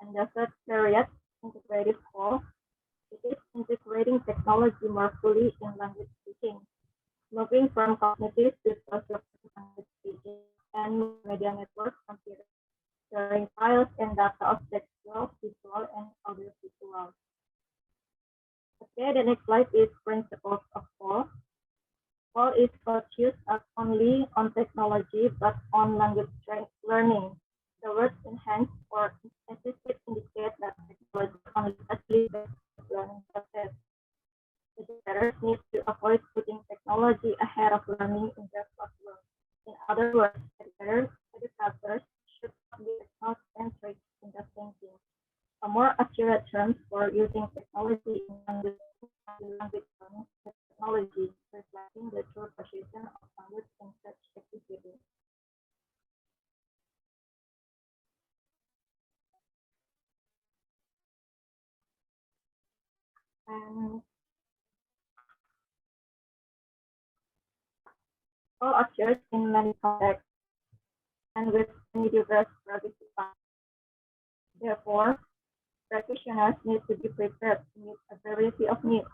And the third period, integrative Paul, it is integrating technology more fully in language speaking, moving from cognitive to social language speaking and media network computers, sharing files and data of textual, visual, and audiovisual. Okay, the next slide is principles of Paul. Paul is focused not only on technology but on language learning. The word enhance or assisted indicate that technology only facilitates the learning process. Educators need to avoid putting technology ahead of learning in their classroom. In other words, educators should not be technology-centric in their thinking. A more accurate term for using technology in language learning is technology, reflecting the true position of language in such activity. And all occurs in many contexts and with many diverse participants. Therefore, practitioners need to be prepared to meet a variety of needs.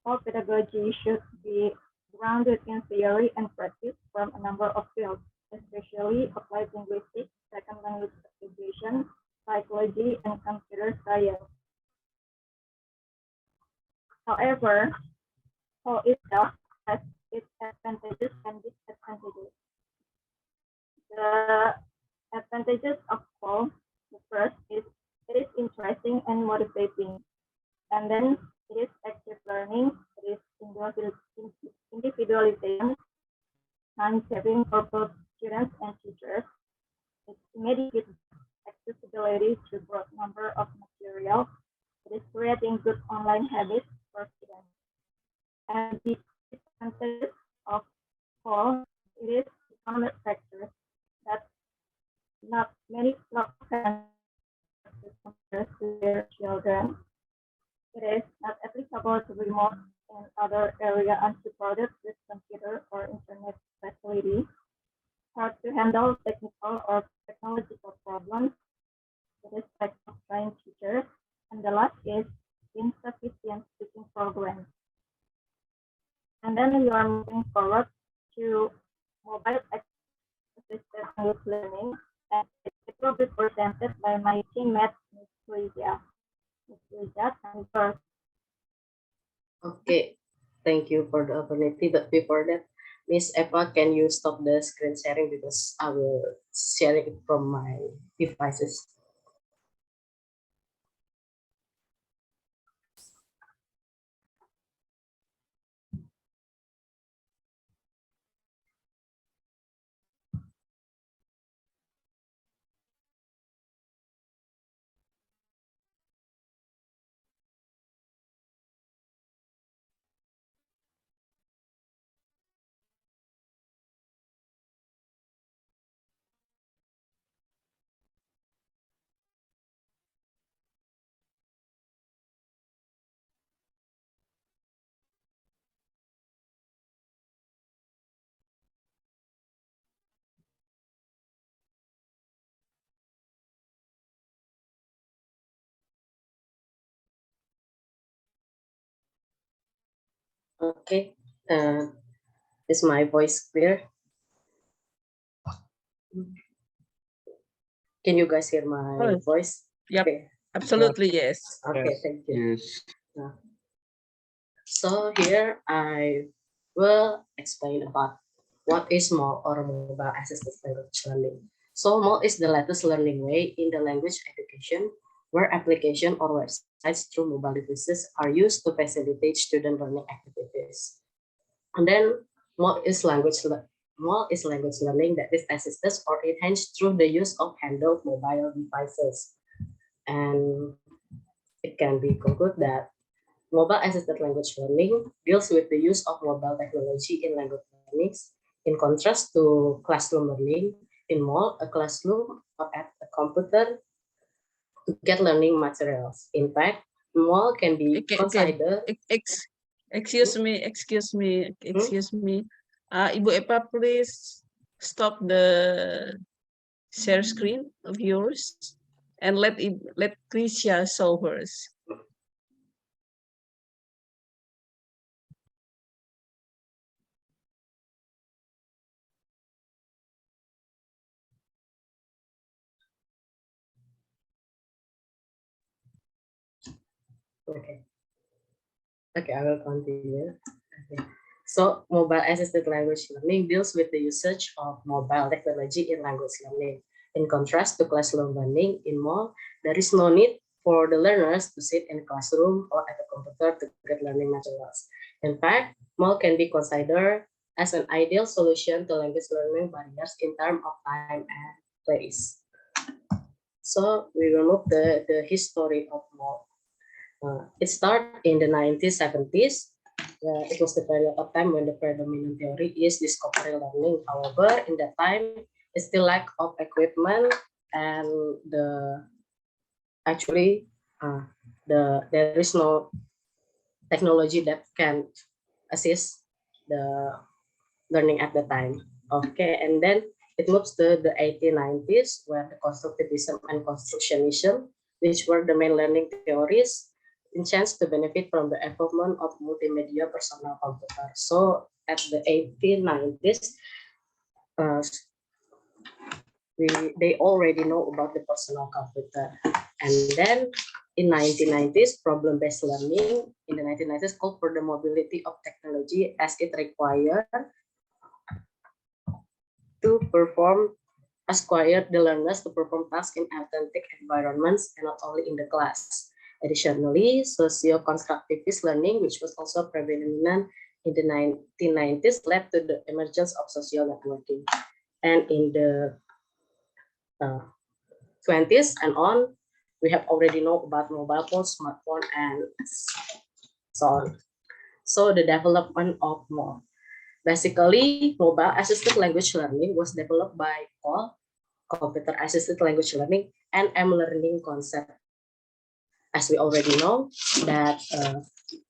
All pedagogy should be grounded in theory and practice from a number of fields, especially applied linguistics, second language acquisition, psychology, and computer science. However, Paul itself has its advantages and disadvantages. The advantages of Paul, the first is it is interesting and motivating. And then it is active learning, it is individualization, time-saving for both students and teachers. It's immediate accessibility to a broad number of materials. It is creating good online habits for students. And the disadvantages of Paul, it is economic factors that not many parents to their children. It is not applicable to remote and other area unsupported with computer or internet facilities. Hard to handle technical or technological problems. It is like trained teachers. And the last is insufficient teaching programs. And then we are moving forward to mobile assisted language learning, and it will be presented by my teammate, Ms. Luisa. Ms. Luisa, and first. Okay, thank you for the opportunity. But before that, Miss Eva, can you stop the screen sharing because I will share it from my devices. Okay, is my voice clear? Can you guys hear my Oh, voice? yep. Okay. Absolutely, yes. Okay, Yes. thank you. Yes. So here I will explain about what is MOL or mobile assisted language learning. So MOL is the latest learning way in the language education where application or websites through mobile devices are used to facilitate student learning activities. And then MOL is language learning that is assisted or enhanced through the use of handheld mobile devices. And it can be concluded that mobile assisted language learning deals with the use of mobile technology in language learning. In contrast to classroom learning, in MOL, a classroom or at a computer to get learning materials. In fact, MOL can be Okay, considered. excuse me, excuse me. Ibu Epa, please stop the share screen of yours and let Krisha show hers. Okay. Okay, I will continue. Okay. So, mobile assisted language learning deals with the usage of mobile technology in language learning. In contrast to classroom learning, in MOL, there is no need for the learners to sit in a classroom or at a computer to get learning materials. In fact, MOL can be considered as an ideal solution to language learning barriers in terms of time and place. So, we will look the history of MOL. It started in the 1970s. It was the period of time when the predominant theory is discovery learning. However, in that time, it's still lack of equipment and actually there is no technology that can assist the learning at the time. Okay, and then it moves to the 1890s where the constructivism and constructionism, which were the main learning theories, in chance to benefit from the development of multimedia personal computer. So at the 1890s, uh, they already know about the personal computer. And then in 1990s, problem-based learning in the 1990s called for the mobility of technology as it required to perform acquired the learners to perform tasks in authentic environments and not only in the class. Additionally, socio-constructivist learning, which was also prevalent in the 1990s, led to the emergence of social networking. And in the 20s and on, we have already know about mobile phones, smartphone, and so on. So the development of more. Basically, mobile assisted language learning was developed by COL, computer assisted language learning, and M-learning concept. As we already know, that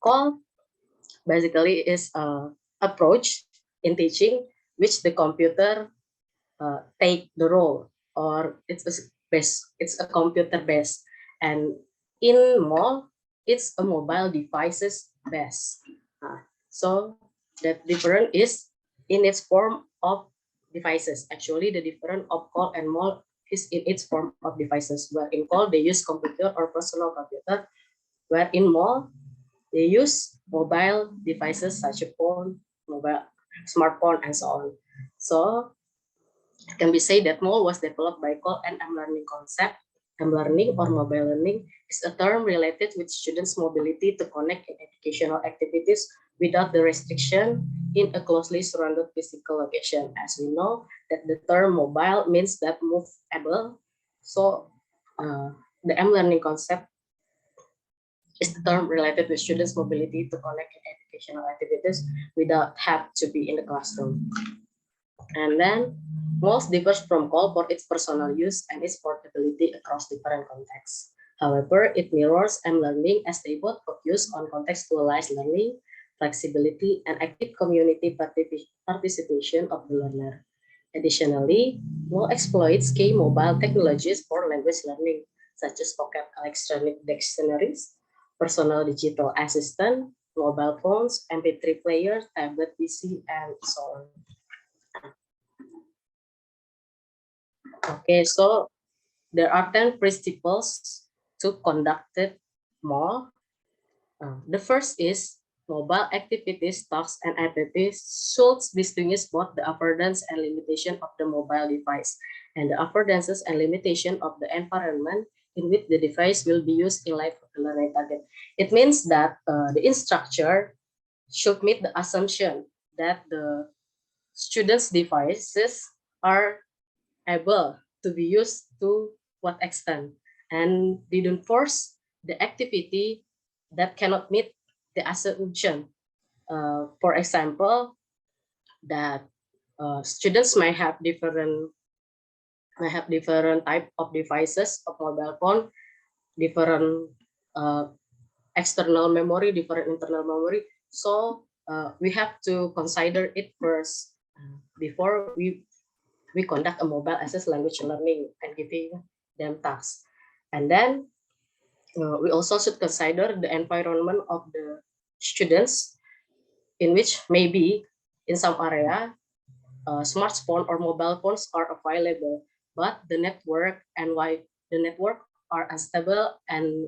COL basically is a approach in teaching which the computer take the role, or it's a computer based, and in MOL it's a mobile devices based. So that different is in its form of devices. Actually, the difference of COL and MOL is in its form of devices. Where in COL they use computer or personal computer, where in MOL They use mobile devices such as phone, mobile, smartphone, and so on. So it can be said that MOL was developed by Cole and M-learning concept. M-learning or mobile learning is a term related with students' mobility to connect in educational activities without the restriction in a closely surrounded physical location. As we know that the term mobile means that movable. So the M-learning concept is the term related with students' mobility to connect in educational activities without have to be in the classroom. And then MOS differs from COL for its personal use and its portability across different contexts. However, it mirrors M-learning as they both focus on contextualized learning, flexibility, and active community participation of the learner. Additionally, MOL exploits key mobile technologies for language learning, such as pocket electronic dictionaries, personal digital assistant, mobile phones, MP3 players, tablet PC, and so on. Okay, so there are 10 principles to conduct it more. The first is mobile activities, tasks, and activities should distinguish both the affordances and limitation of the mobile device and the affordances and limitation of the environment in which the device will be used in life of the learning target. It means that the instructor should meet the assumption that the students' devices are able to be used to what extent, and they don't force the activity that cannot meet the assumption. For example, that students may have different type of devices of mobile phone, different external memory, different internal memory. So we have to consider it first before we conduct a mobile access language learning and giving them tasks. And then we also should consider the environment of the students, in which maybe in some area smartphone or mobile phones are available, but the network are unstable and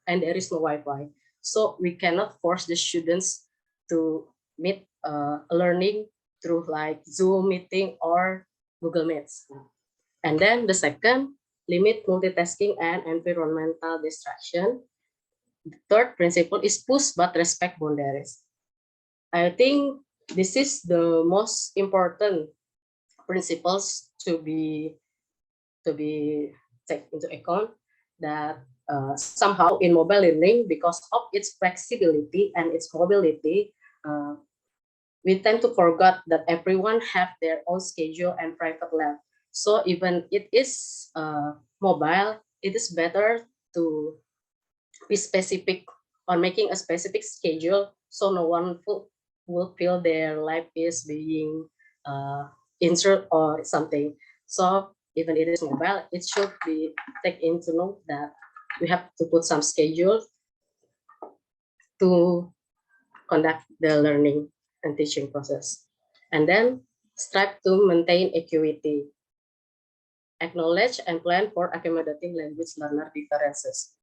there is no Wi-Fi. So we cannot force the students to meet learning through like Zoom meeting or Google Meets. And then the second, limit multitasking and environmental distraction. The third principle is push but respect boundaries. I think this is the most important principles to be taken into account, that somehow in mobile learning, because of its flexibility and its mobility, we tend to forget that everyone have their own schedule and private life. So even it is mobile, it is better to be specific on making a specific schedule, so no one will feel their life is being injured or something. So even it is mobile, it should be taken into note that we have to put some schedule to conduct the learning and teaching process. And then strive to maintain equity. Acknowledge and plan for accommodating language learner differences.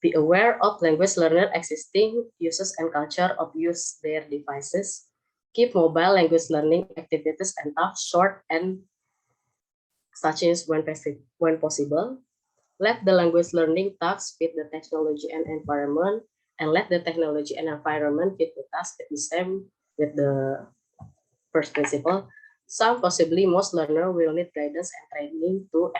Be aware of language learner existing uses and culture of use their devices. Keep mobile language learning activities and tasks short and such as when possible. Let the language learning tasks fit the technology and environment, and let the technology and environment fit the task at the same with the first principle. Some, possibly most learners will need guidance and training to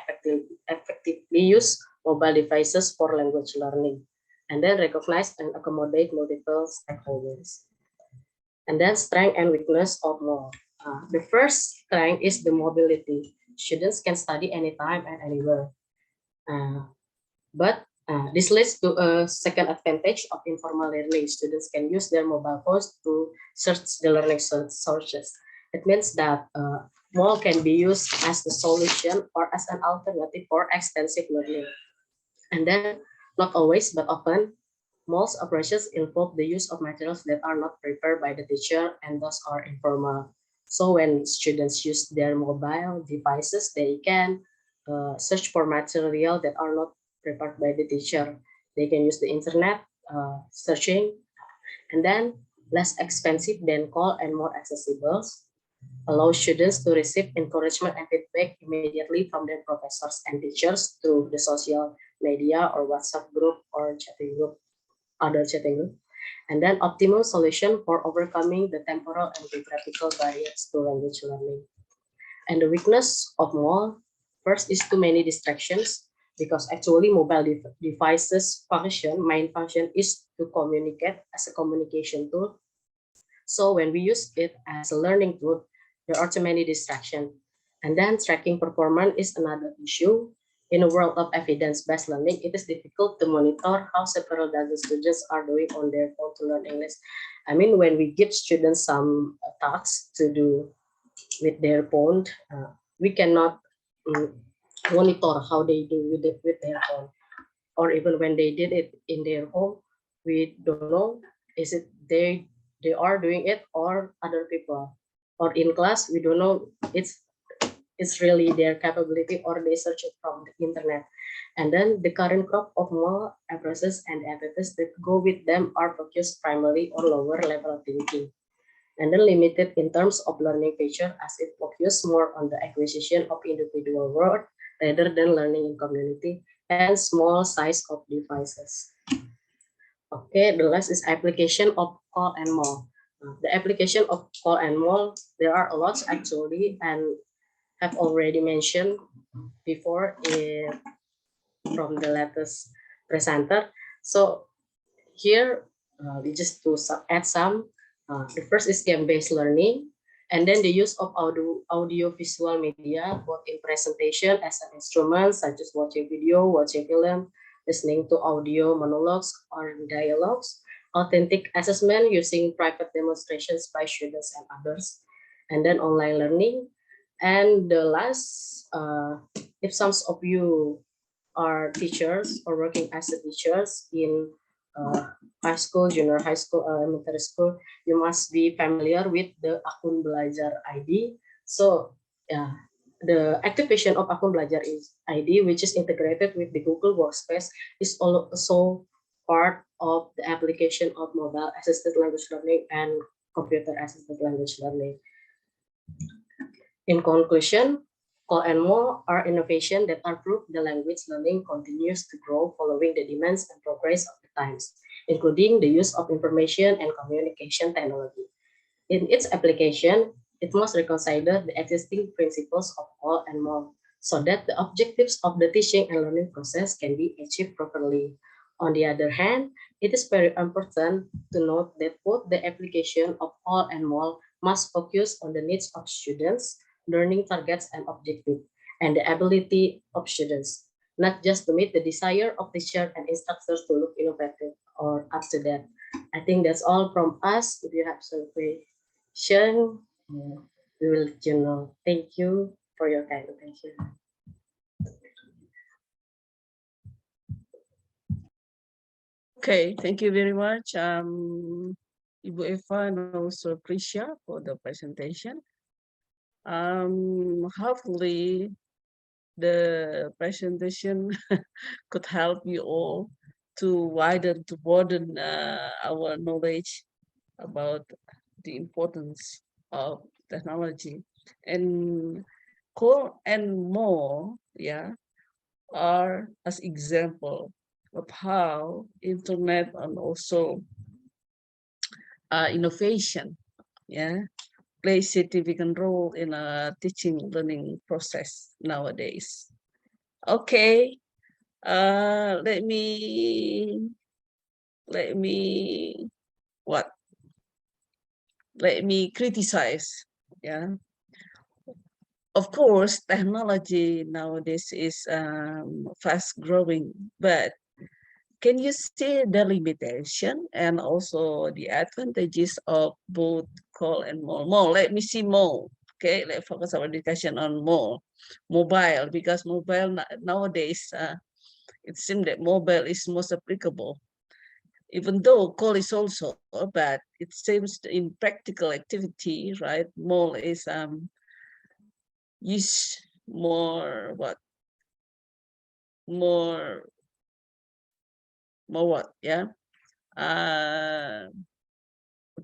effectively use mobile devices for language learning, and then recognize and accommodate multiple stakeholders. And then strength and weakness of MOL. The first strength is the mobility. Students can study anytime and anywhere. But this leads to a second advantage of informal learning. Students can use their mobile phones to search the learning sources. It means that MOL can be used as the solution or as an alternative for extensive learning. And then, not always, but often, most operations involve the use of materials that are not prepared by the teacher and thus are informal. So when students use their mobile devices, they can search for material that are not prepared by the teacher. They can use the internet searching and then less expensive than call and more accessible, allow students to receive encouragement and feedback immediately from their professors and teachers through the social media or WhatsApp group or chatting group, other chatting group. And then optimal solution for overcoming the temporal and geographical barriers to language learning. And the weakness of MOL, first is too many distractions, because actually mobile devices main function is to communicate as a communication tool. So when we use it as a learning tool, there are too many distractions. And then tracking performance is another issue. In a world of evidence-based learning, it is difficult to monitor how several dozen students are doing on their phone to learn English. I mean, when we give students some tasks to do with their phone, we cannot monitor how they do with it with their phone. Or even when they did it in their home, we don't know, is it they are doing it or other people. Or in class, we don't know it's really their capability or they search it from the internet. And then the current crop of more approaches and efforts that go with them are focused primarily on lower level thinking, and then limited in terms of learning feature, as it focuses more on the acquisition of individual word rather than learning in community, and small size of devices. Okay, the last is application of call and more. The application of call and more, there are a lot actually, and have already mentioned before from the latest presenter. So here we just to add some. The first is game-based learning, and then the use of audio-visual media, both in presentation as an instrument, such as watching video, watching film, listening to audio monologues or dialogues, authentic assessment using private demonstrations by students and others, and then online learning. And the last, if some of you are teachers or working as a teachers in high school, junior high school, elementary school, you must be familiar with the Akun Belajar ID. So yeah, the activation of Akun Belajar ID, which is integrated with the Google Workspace, is also part of the application of mobile assisted language learning and computer assisted language learning. In conclusion, call and more are innovations that are proof the language learning continues to grow following the demands and progress of the times, including the use of information and communication technology. In its application, it must reconcile the existing principles of call and more so that the objectives of the teaching and learning process can be achieved properly. On the other hand, it is very important to note that both the application of call and more must focus on the needs of students, learning targets and objectives, and the ability of students, not just to meet the desire of teacher and instructors to look innovative or up to that. I think that's all from us. If you have some question, we will let you know. Thank you for your kind attention. Okay, thank you very much, Ibu Eva and also Prisha for the presentation. Hopefully the presentation could help you all to broaden our knowledge about the importance of technology. And core and more, yeah, are as example of how internet and also innovation, yeah, play significant role in a teaching learning process nowadays. Okay, let me what? Let me criticize. Yeah, of course, technology nowadays is fast growing, but can you see the limitation and also the advantages of both call and more? More, let me see more. Okay, let's focus our discussion on more mobile, because mobile nowadays it seems that mobile is most applicable. Even though call is also, but it seems in practical activity, right? More is use more what? More what? Yeah.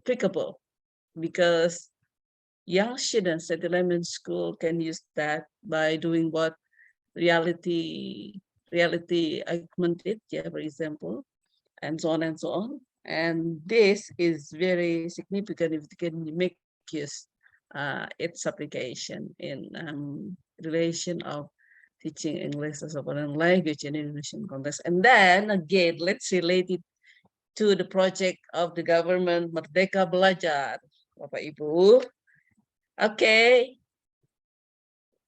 applicable because young students at elementary school can use that by doing what reality augmented, yeah, for example, and so on and so on. And this is very significant if they can make use its application in relation of teaching English as a foreign language in Indonesian context. And then again, let's relate it to the project of the government Merdeka Belajar, Bapak Ibu. Okay,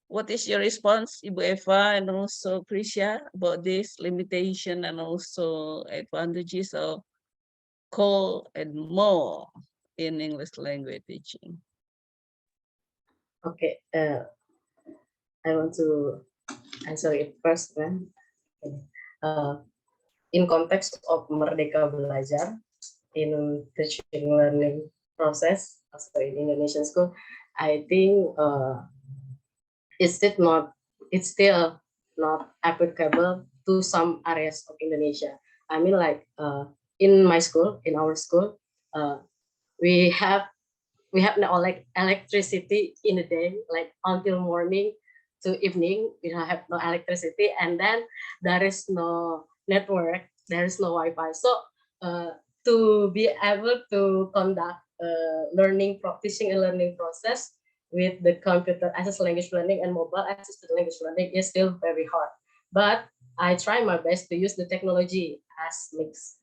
what is your response, Ibu Eva and also Krisha, about this limitation and also advantages of call and more in English language teaching? Okay, I want to answer it first, man. In context of Merdeka Belajar in teaching learning process, also in Indonesian school, I think it's still not applicable to some areas of Indonesia. I mean, like in my school, in our school, we have no like electricity in the day, like until morning to evening, we don't have no electricity, and then there is no network, there is no Wi-Fi. So to be able to conduct teaching and learning process with the computer assisted language learning and mobile assisted language learning is still very hard. But I try my best to use the technology, as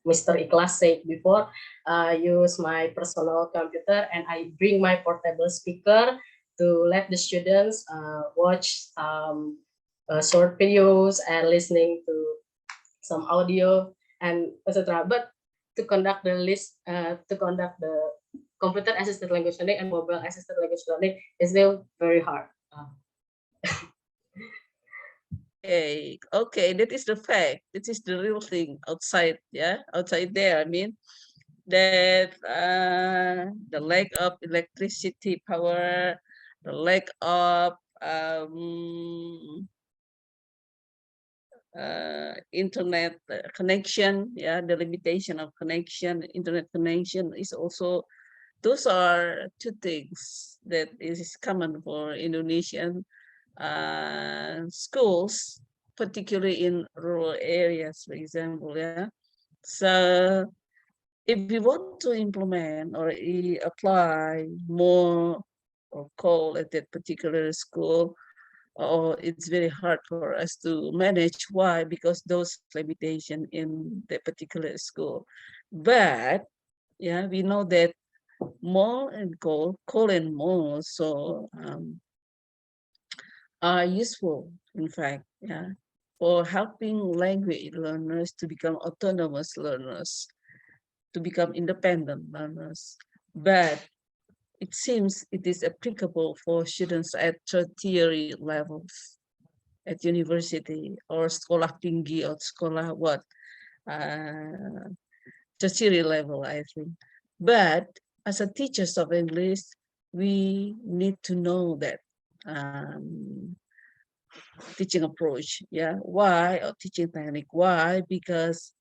Mr. Ikhlas said before. I use my personal computer and I bring my portable speaker to let the students watch short videos and listening to some audio and etc. But to conduct the computer assisted language learning and mobile assisted language learning is still very hard. Okay, that is the fact. This is the real thing outside, yeah, outside there. I mean, that the lack of electricity power, the lack of internet connection, yeah, the limitation of connection, internet connection is also, those are two things that is common for Indonesian schools, particularly in rural areas, for example, yeah. So if we want to implement or apply more or call at that particular school, or it's very hard for us to manage. Why? Because those limitations in the particular school. But yeah, we know that more and call and more so are useful, in fact, yeah, for helping language learners to become autonomous learners, to become independent learners. But it seems it is applicable for students at tertiary levels, at university or sekolah tinggi or sekolah what, tertiary level, I think. But as a teachers of English, we need to know that teaching approach, yeah. Why? Or teaching technique. Why? Because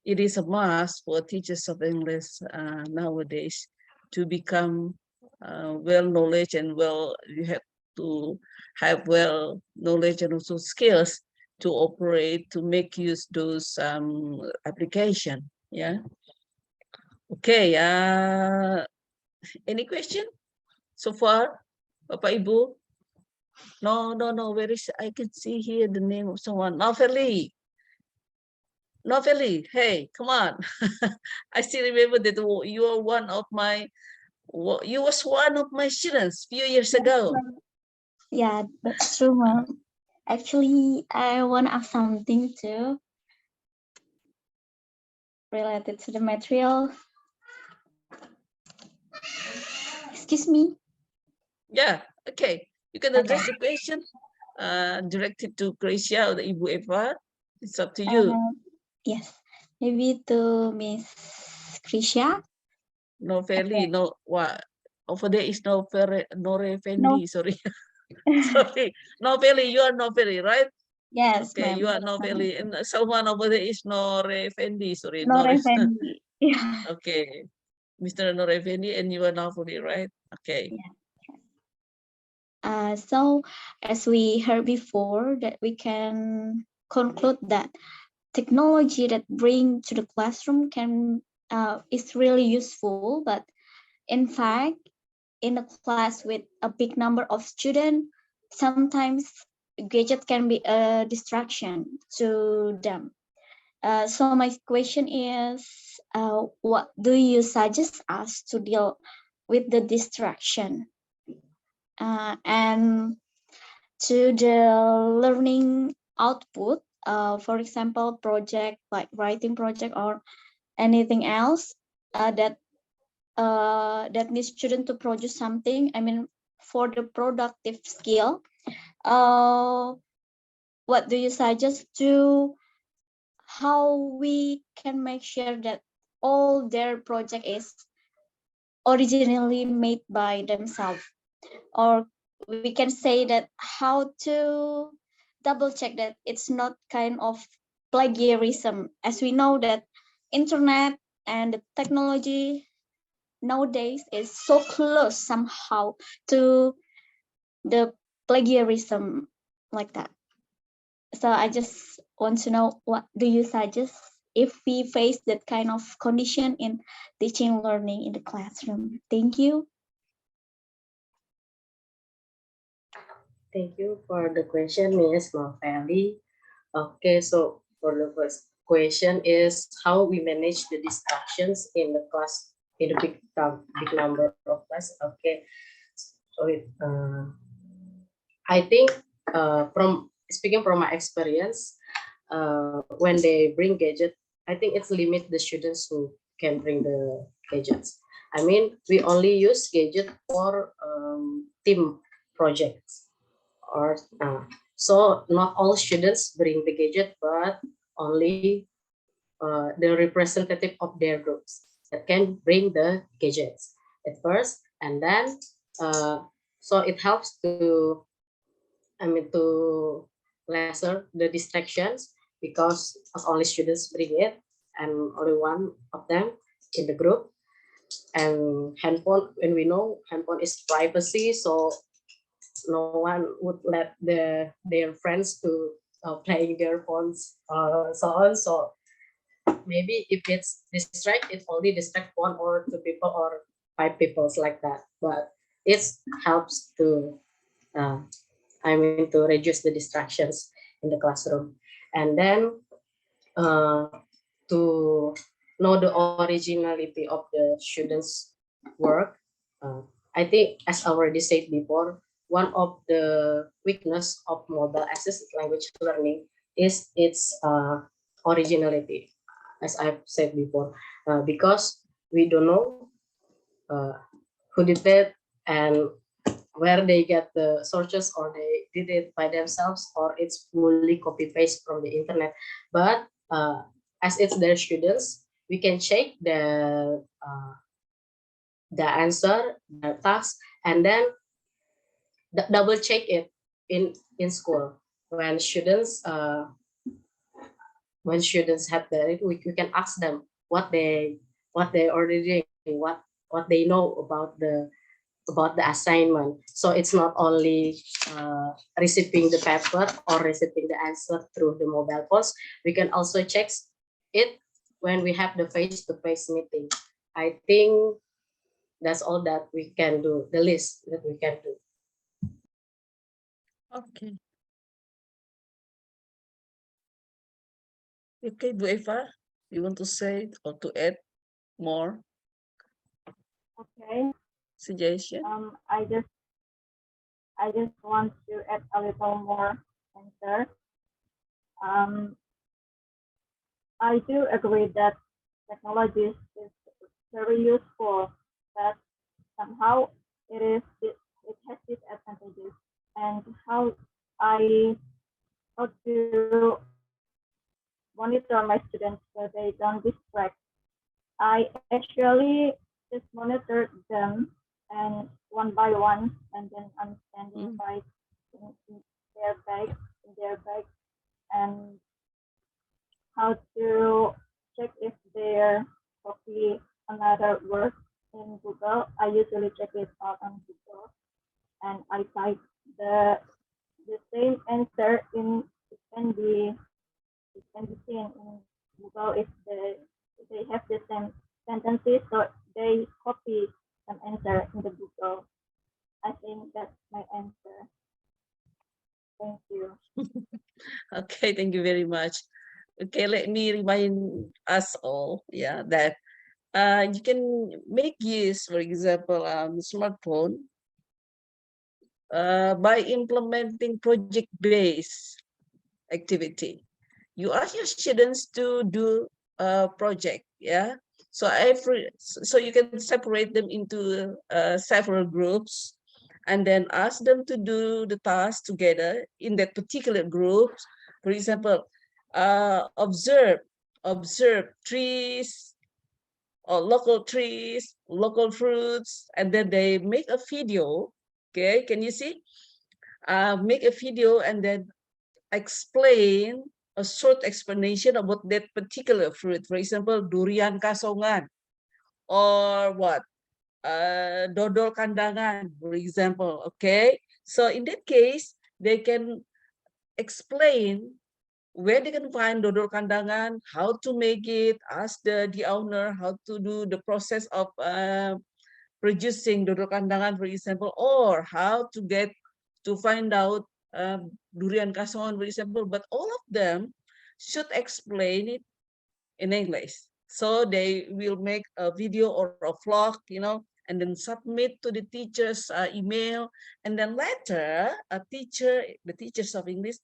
it is a must for teachers of English nowadays to become well knowledge and you have to have well knowledge and also skills to operate, to make use those application, yeah. Okay, any question so far, Bapak Ibu? No, where is, I can see here the name of someone, Noveli. Noveli, hey, come on. I still remember that you are one of my, you was one of my students a few years ago. Yeah, that's true, Mom. Actually, I want to ask something too related to the material. Excuse me. Yeah, okay. You can address the question directed to Gracia or the Ibu Eva. It's up to you. Yes, maybe to Miss Krisha. Noveli, okay. No, what? Over there is no Fendi, No. sorry. Sorry, Noveli, you are Noveli, right? Yes, okay, you are Noveli, and someone over there is Nore Fendi, sorry. Nore Fendi. Yeah. Okay. Mr. Noreveni and you are Navuni, right? Okay. So as we heard before, that we can conclude that technology that bring to the classroom can is really useful, but in fact, in a class with a big number of students, sometimes gadget can be a distraction to them. So my question is, what do you suggest us to deal with the distraction? And to the learning output, for example, project like writing project or anything else that needs student to produce something. I mean, for the productive skill, what do you suggest to how we can make sure that all their project is originally made by themselves, or we can say that how to double check that it's not kind of plagiarism, as we know that internet and the technology nowadays is so close somehow to the plagiarism like that. So I just want to know, what do you suggest if we face that kind of condition in teaching learning in the classroom? Thank you. Thank you for the question, Ms. Mafeli. Okay, so for the first question is how we manage the distractions in the class in a big number of class. Okay, so I think from speaking from my experience, when they bring gadget, I think it's limit the students who can bring the gadgets. I mean, we only use gadget for team projects, or so not all students bring the gadget, but only the representative of their groups that can bring the gadgets at first, and then so it helps to, I mean, to lesser the distractions, because only students bring it and only one of them in the group. And handphone, when we know handphone is privacy, so no one would let their friends to playing their phones, so on. So maybe if it's distract, it only distract one or two people or five people like that. But it helps to uh, I mean, to reduce the distractions in the classroom. And then uh, to know the originality of the students' work. Uh, I think, as I already said before, one of the weakness of mobile assisted language learning is its originality, as I've said before, because we don't know uh, who did that and where they get the sources, or they did it by themselves, or it's fully copy paste from the internet. But as it's their students, we can check the answer, the task, and then double check it in school. When students have the, we can ask them what they already doing, what they know about the assignment. So it's not only receiving the paper or receiving the answer through the mobile phones. We can also check it when we have the face-to-face meeting. I think that's all that we can do, the list that we can do. Okay. Okay, Bu Eva, you want to say or to add more Okay. suggestion? I just want to add a little more answer. I do agree that technology is very useful, but somehow it has disadvantages. And I how to monitor my students so they don't distract. I actually just monitor them and one by one, and then I'm standing by in their bag, and how to check if they're copy another word in Google. I usually check it out on Google, and I type the same answer in it can be seen in Google if they have the same sentences, so they copy some answer in the Google. I think that's my answer. Thank you. Okay, thank you very much. Okay, let me remind us all, yeah, that you can make use, for example, smartphone by implementing project-based activity. You ask your students to do a project, yeah. So you can separate them into several groups, and then ask them to do the task together in that particular group. For example, observe trees or local trees, local fruits, and then they make a video. Okay, can you see? Make a video and then explain a short explanation about that particular fruit. For example, durian kasongan, or what? Dodol kandangan, for example. Okay, so in that case, they can explain where they can find dodol kandangan, how to make it, ask the owner how to do the process of producing dodol kandangan, for example, or how to find out durian kasongan, for example. But all of them should explain it in English. So they will make a video or a vlog, and then submit to the teacher's email. And then later, the teachers of English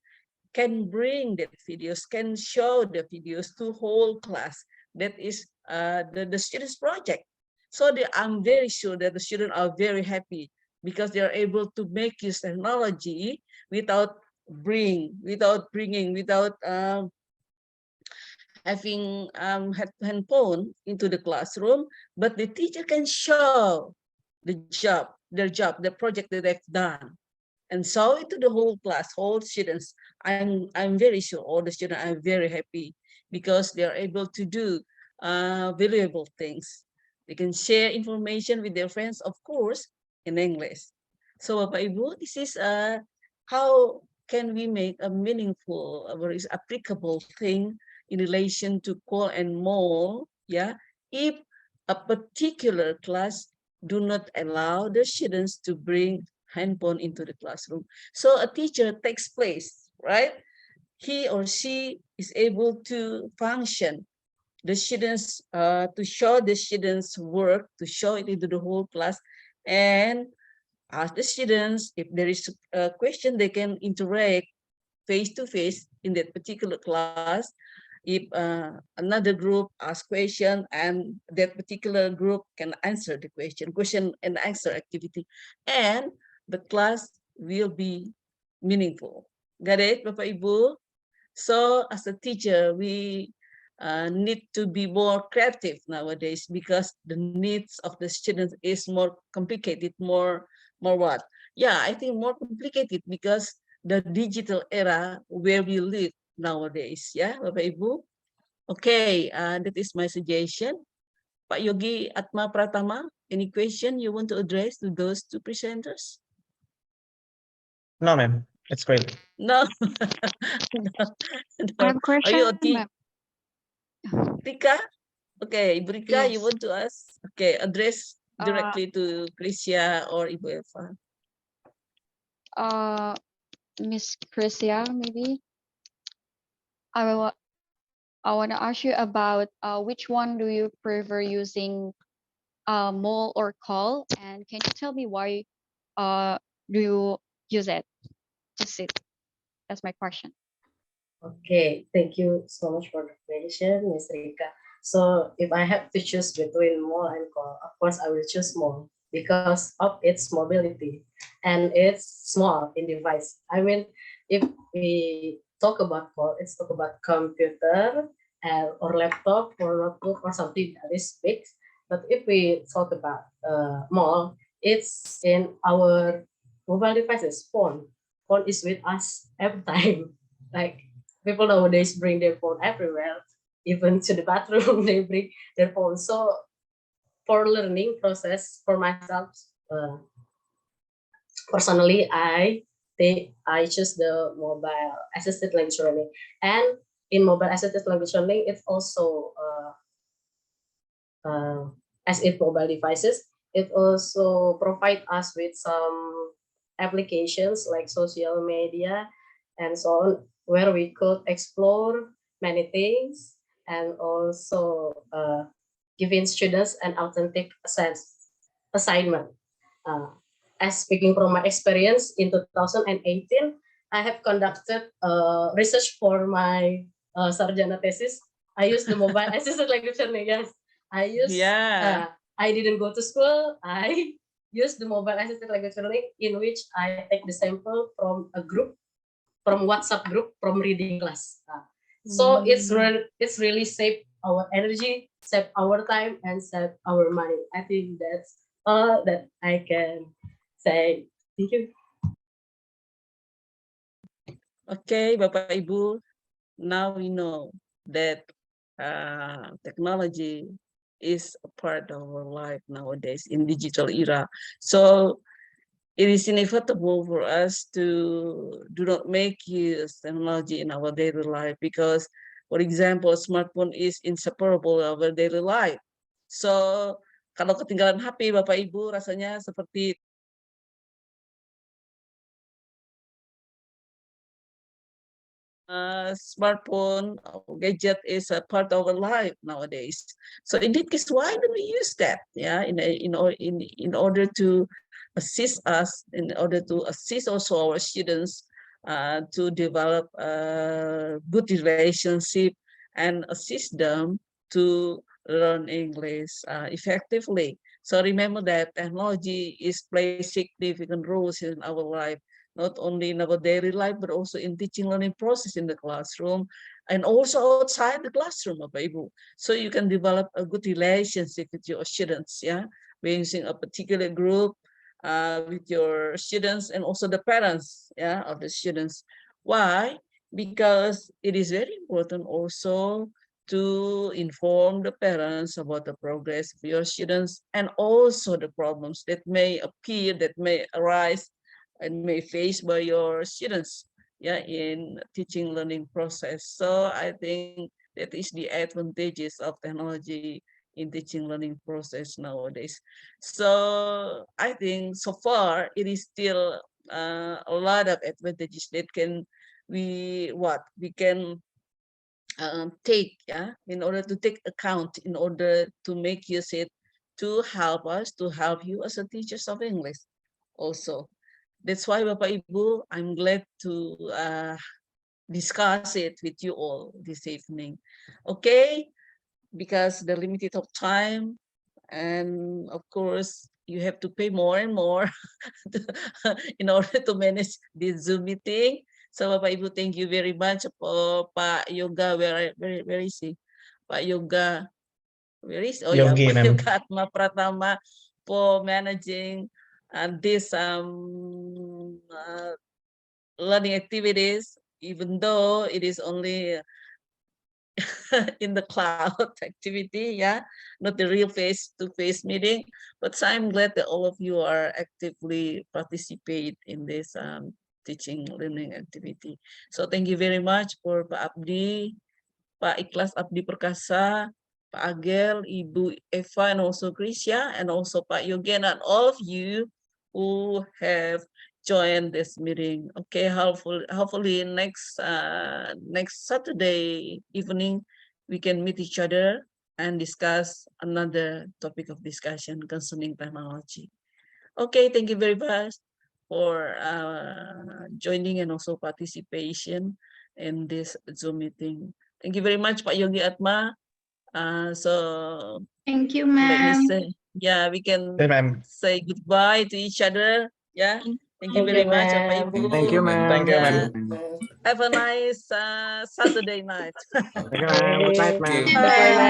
can bring the videos, can show the videos to whole class. That is the students' project. So I'm very sure that the students are very happy because they are able to make use technology without having handphone into the classroom, but the teacher can show their job, the project that they've done, and show it to the whole class, whole students. I'm very sure all the students are very happy because they are able to do valuable things. They can share information with their friends, of course, in English. So, Bapak Ibu, this is how can we make a meaningful, a very applicable thing in relation to call and maul, yeah, if a particular class do not allow the students to bring handphone into the classroom. So a teacher takes place, right? He or she is able to function the students, to show the students work, to show it into the whole class, and ask the students if there is a question, they can interact face to face in that particular class. If another group asks question and that particular group can answer the question and answer activity, and the class will be meaningful. Got it, Bapak Ibu? So as a teacher, we need to be more creative nowadays because the needs of the students is more complicated, more what? Yeah, I think more complicated because the digital era where we live nowadays. Yeah, Bapak Ibu. Okay, that is my suggestion. Pak Yogi Atma Pratama, any question you want to address to those two presenters? No, ma'am. It's great. No. No. I have a Are you question, okay? ma'am. Rika? Okay, Ibu Rika, you Yes. want to ask? Okay, address directly to Krisya or Ibu Eva. Miss Chrisia, maybe. I want to ask you about which one do you prefer using, mall or call, and can you tell me why do you use it? That's it. That's my question. Okay, thank you so much for the question, Ms. Rika. So if I have to choose between mall and call, of course I will choose mall because of its mobility and it's small in device. I mean, if we talk about call, it's talk about computer or laptop or notebook or something that is big. But if we talk about mall, it's in our mobile devices, phone. Phone is with us every time. Like people nowadays bring their phone everywhere, even to the bathroom they bring their phone. So for learning process for myself, personally, I choose the mobile assisted language learning, and in mobile assisted language learning, it's also as it mobile devices, it also provide us with some applications like social media and so on, where we could explore many things and also giving students an authentic assignment. As speaking from my experience in 2018, I have conducted research for my sarjana thesis. I used the mobile assisted language learning. Yes, I used. I didn't go to school. I used the mobile assisted language learning, in which I take the sample from a group, from WhatsApp group, from reading class. So it's really save our energy, save our time, and save our money. I think that's all that I can say. Thank you. Okay, Bapak Ibu, now we know that technology is a part of our life nowadays in digital era. So it is inevitable for us to do not make use technology in our daily life because, for example, smartphone is inseparable of our daily life. So kalau ketinggalan HP, Bapak Ibu, rasanya seperti smartphone or gadget is a part of our life nowadays. So in that case, why do we use that? Yeah, in order to assist us, in order to assist also our students to develop a good relationship and assist them to learn English effectively. So remember that technology is plays significant roles in our life, not only in our daily life, but also in teaching learning process in the classroom and also outside the classroom, Bapak Ibu. So you can develop a good relationship with your students, yeah, by using a particular group with your students and also the parents, yeah, of the students. Why? Because it is very important also to inform the parents about the progress of your students and also the problems that may appear, that may arise and may face by your students, yeah, in teaching learning process. So I think that is the advantages of technology in teaching learning process nowadays. So I think so far it is still a lot of advantages that we can take, yeah, in order to take account, in order to make use it to help us, to help you as a teachers of English also. That's why, Bapak Ibu, I'm glad to discuss it with you all this evening. Okay, because the limited of time, and of course, you have to pay more and more in order to manage this Zoom meeting. So, Bapak Ibu, thank you very much for Pak Yoga. Where is he? Pak Yoga. Where is? Oh yeah, Yogi, Pak ma'am. Yoga Atma Pratama for managing this learning activities, even though it is only in the cloud activity, yeah, not the real face-to-face meeting. But I'm glad that all of you are actively participate in this teaching learning activity. So thank you very much for Pak Abdi, Pak Ikhlas Abdi Perkasa, Pak Agel, Ibu Eva, and also Krisya, and also Pak Yogen, and all of you who have joined this meeting. Okay, hopefully next Saturday evening we can meet each other and discuss another topic of discussion concerning technology. Okay, thank you very much for joining and also participation in this Zoom meeting. Thank you very much, Pak Yogi Atma. So Thank you, let me ma'am. say, yeah, we can Yes, ma'am. say goodbye to each other. Yeah, thank you Thank very you, much, Bapak ma'am. Ibu. Thank you, ma'am. Thank you, Yeah, ma'am. have a nice Saturday night. Thank you, ma'am. Good night, ma'am. Bye, ma'am.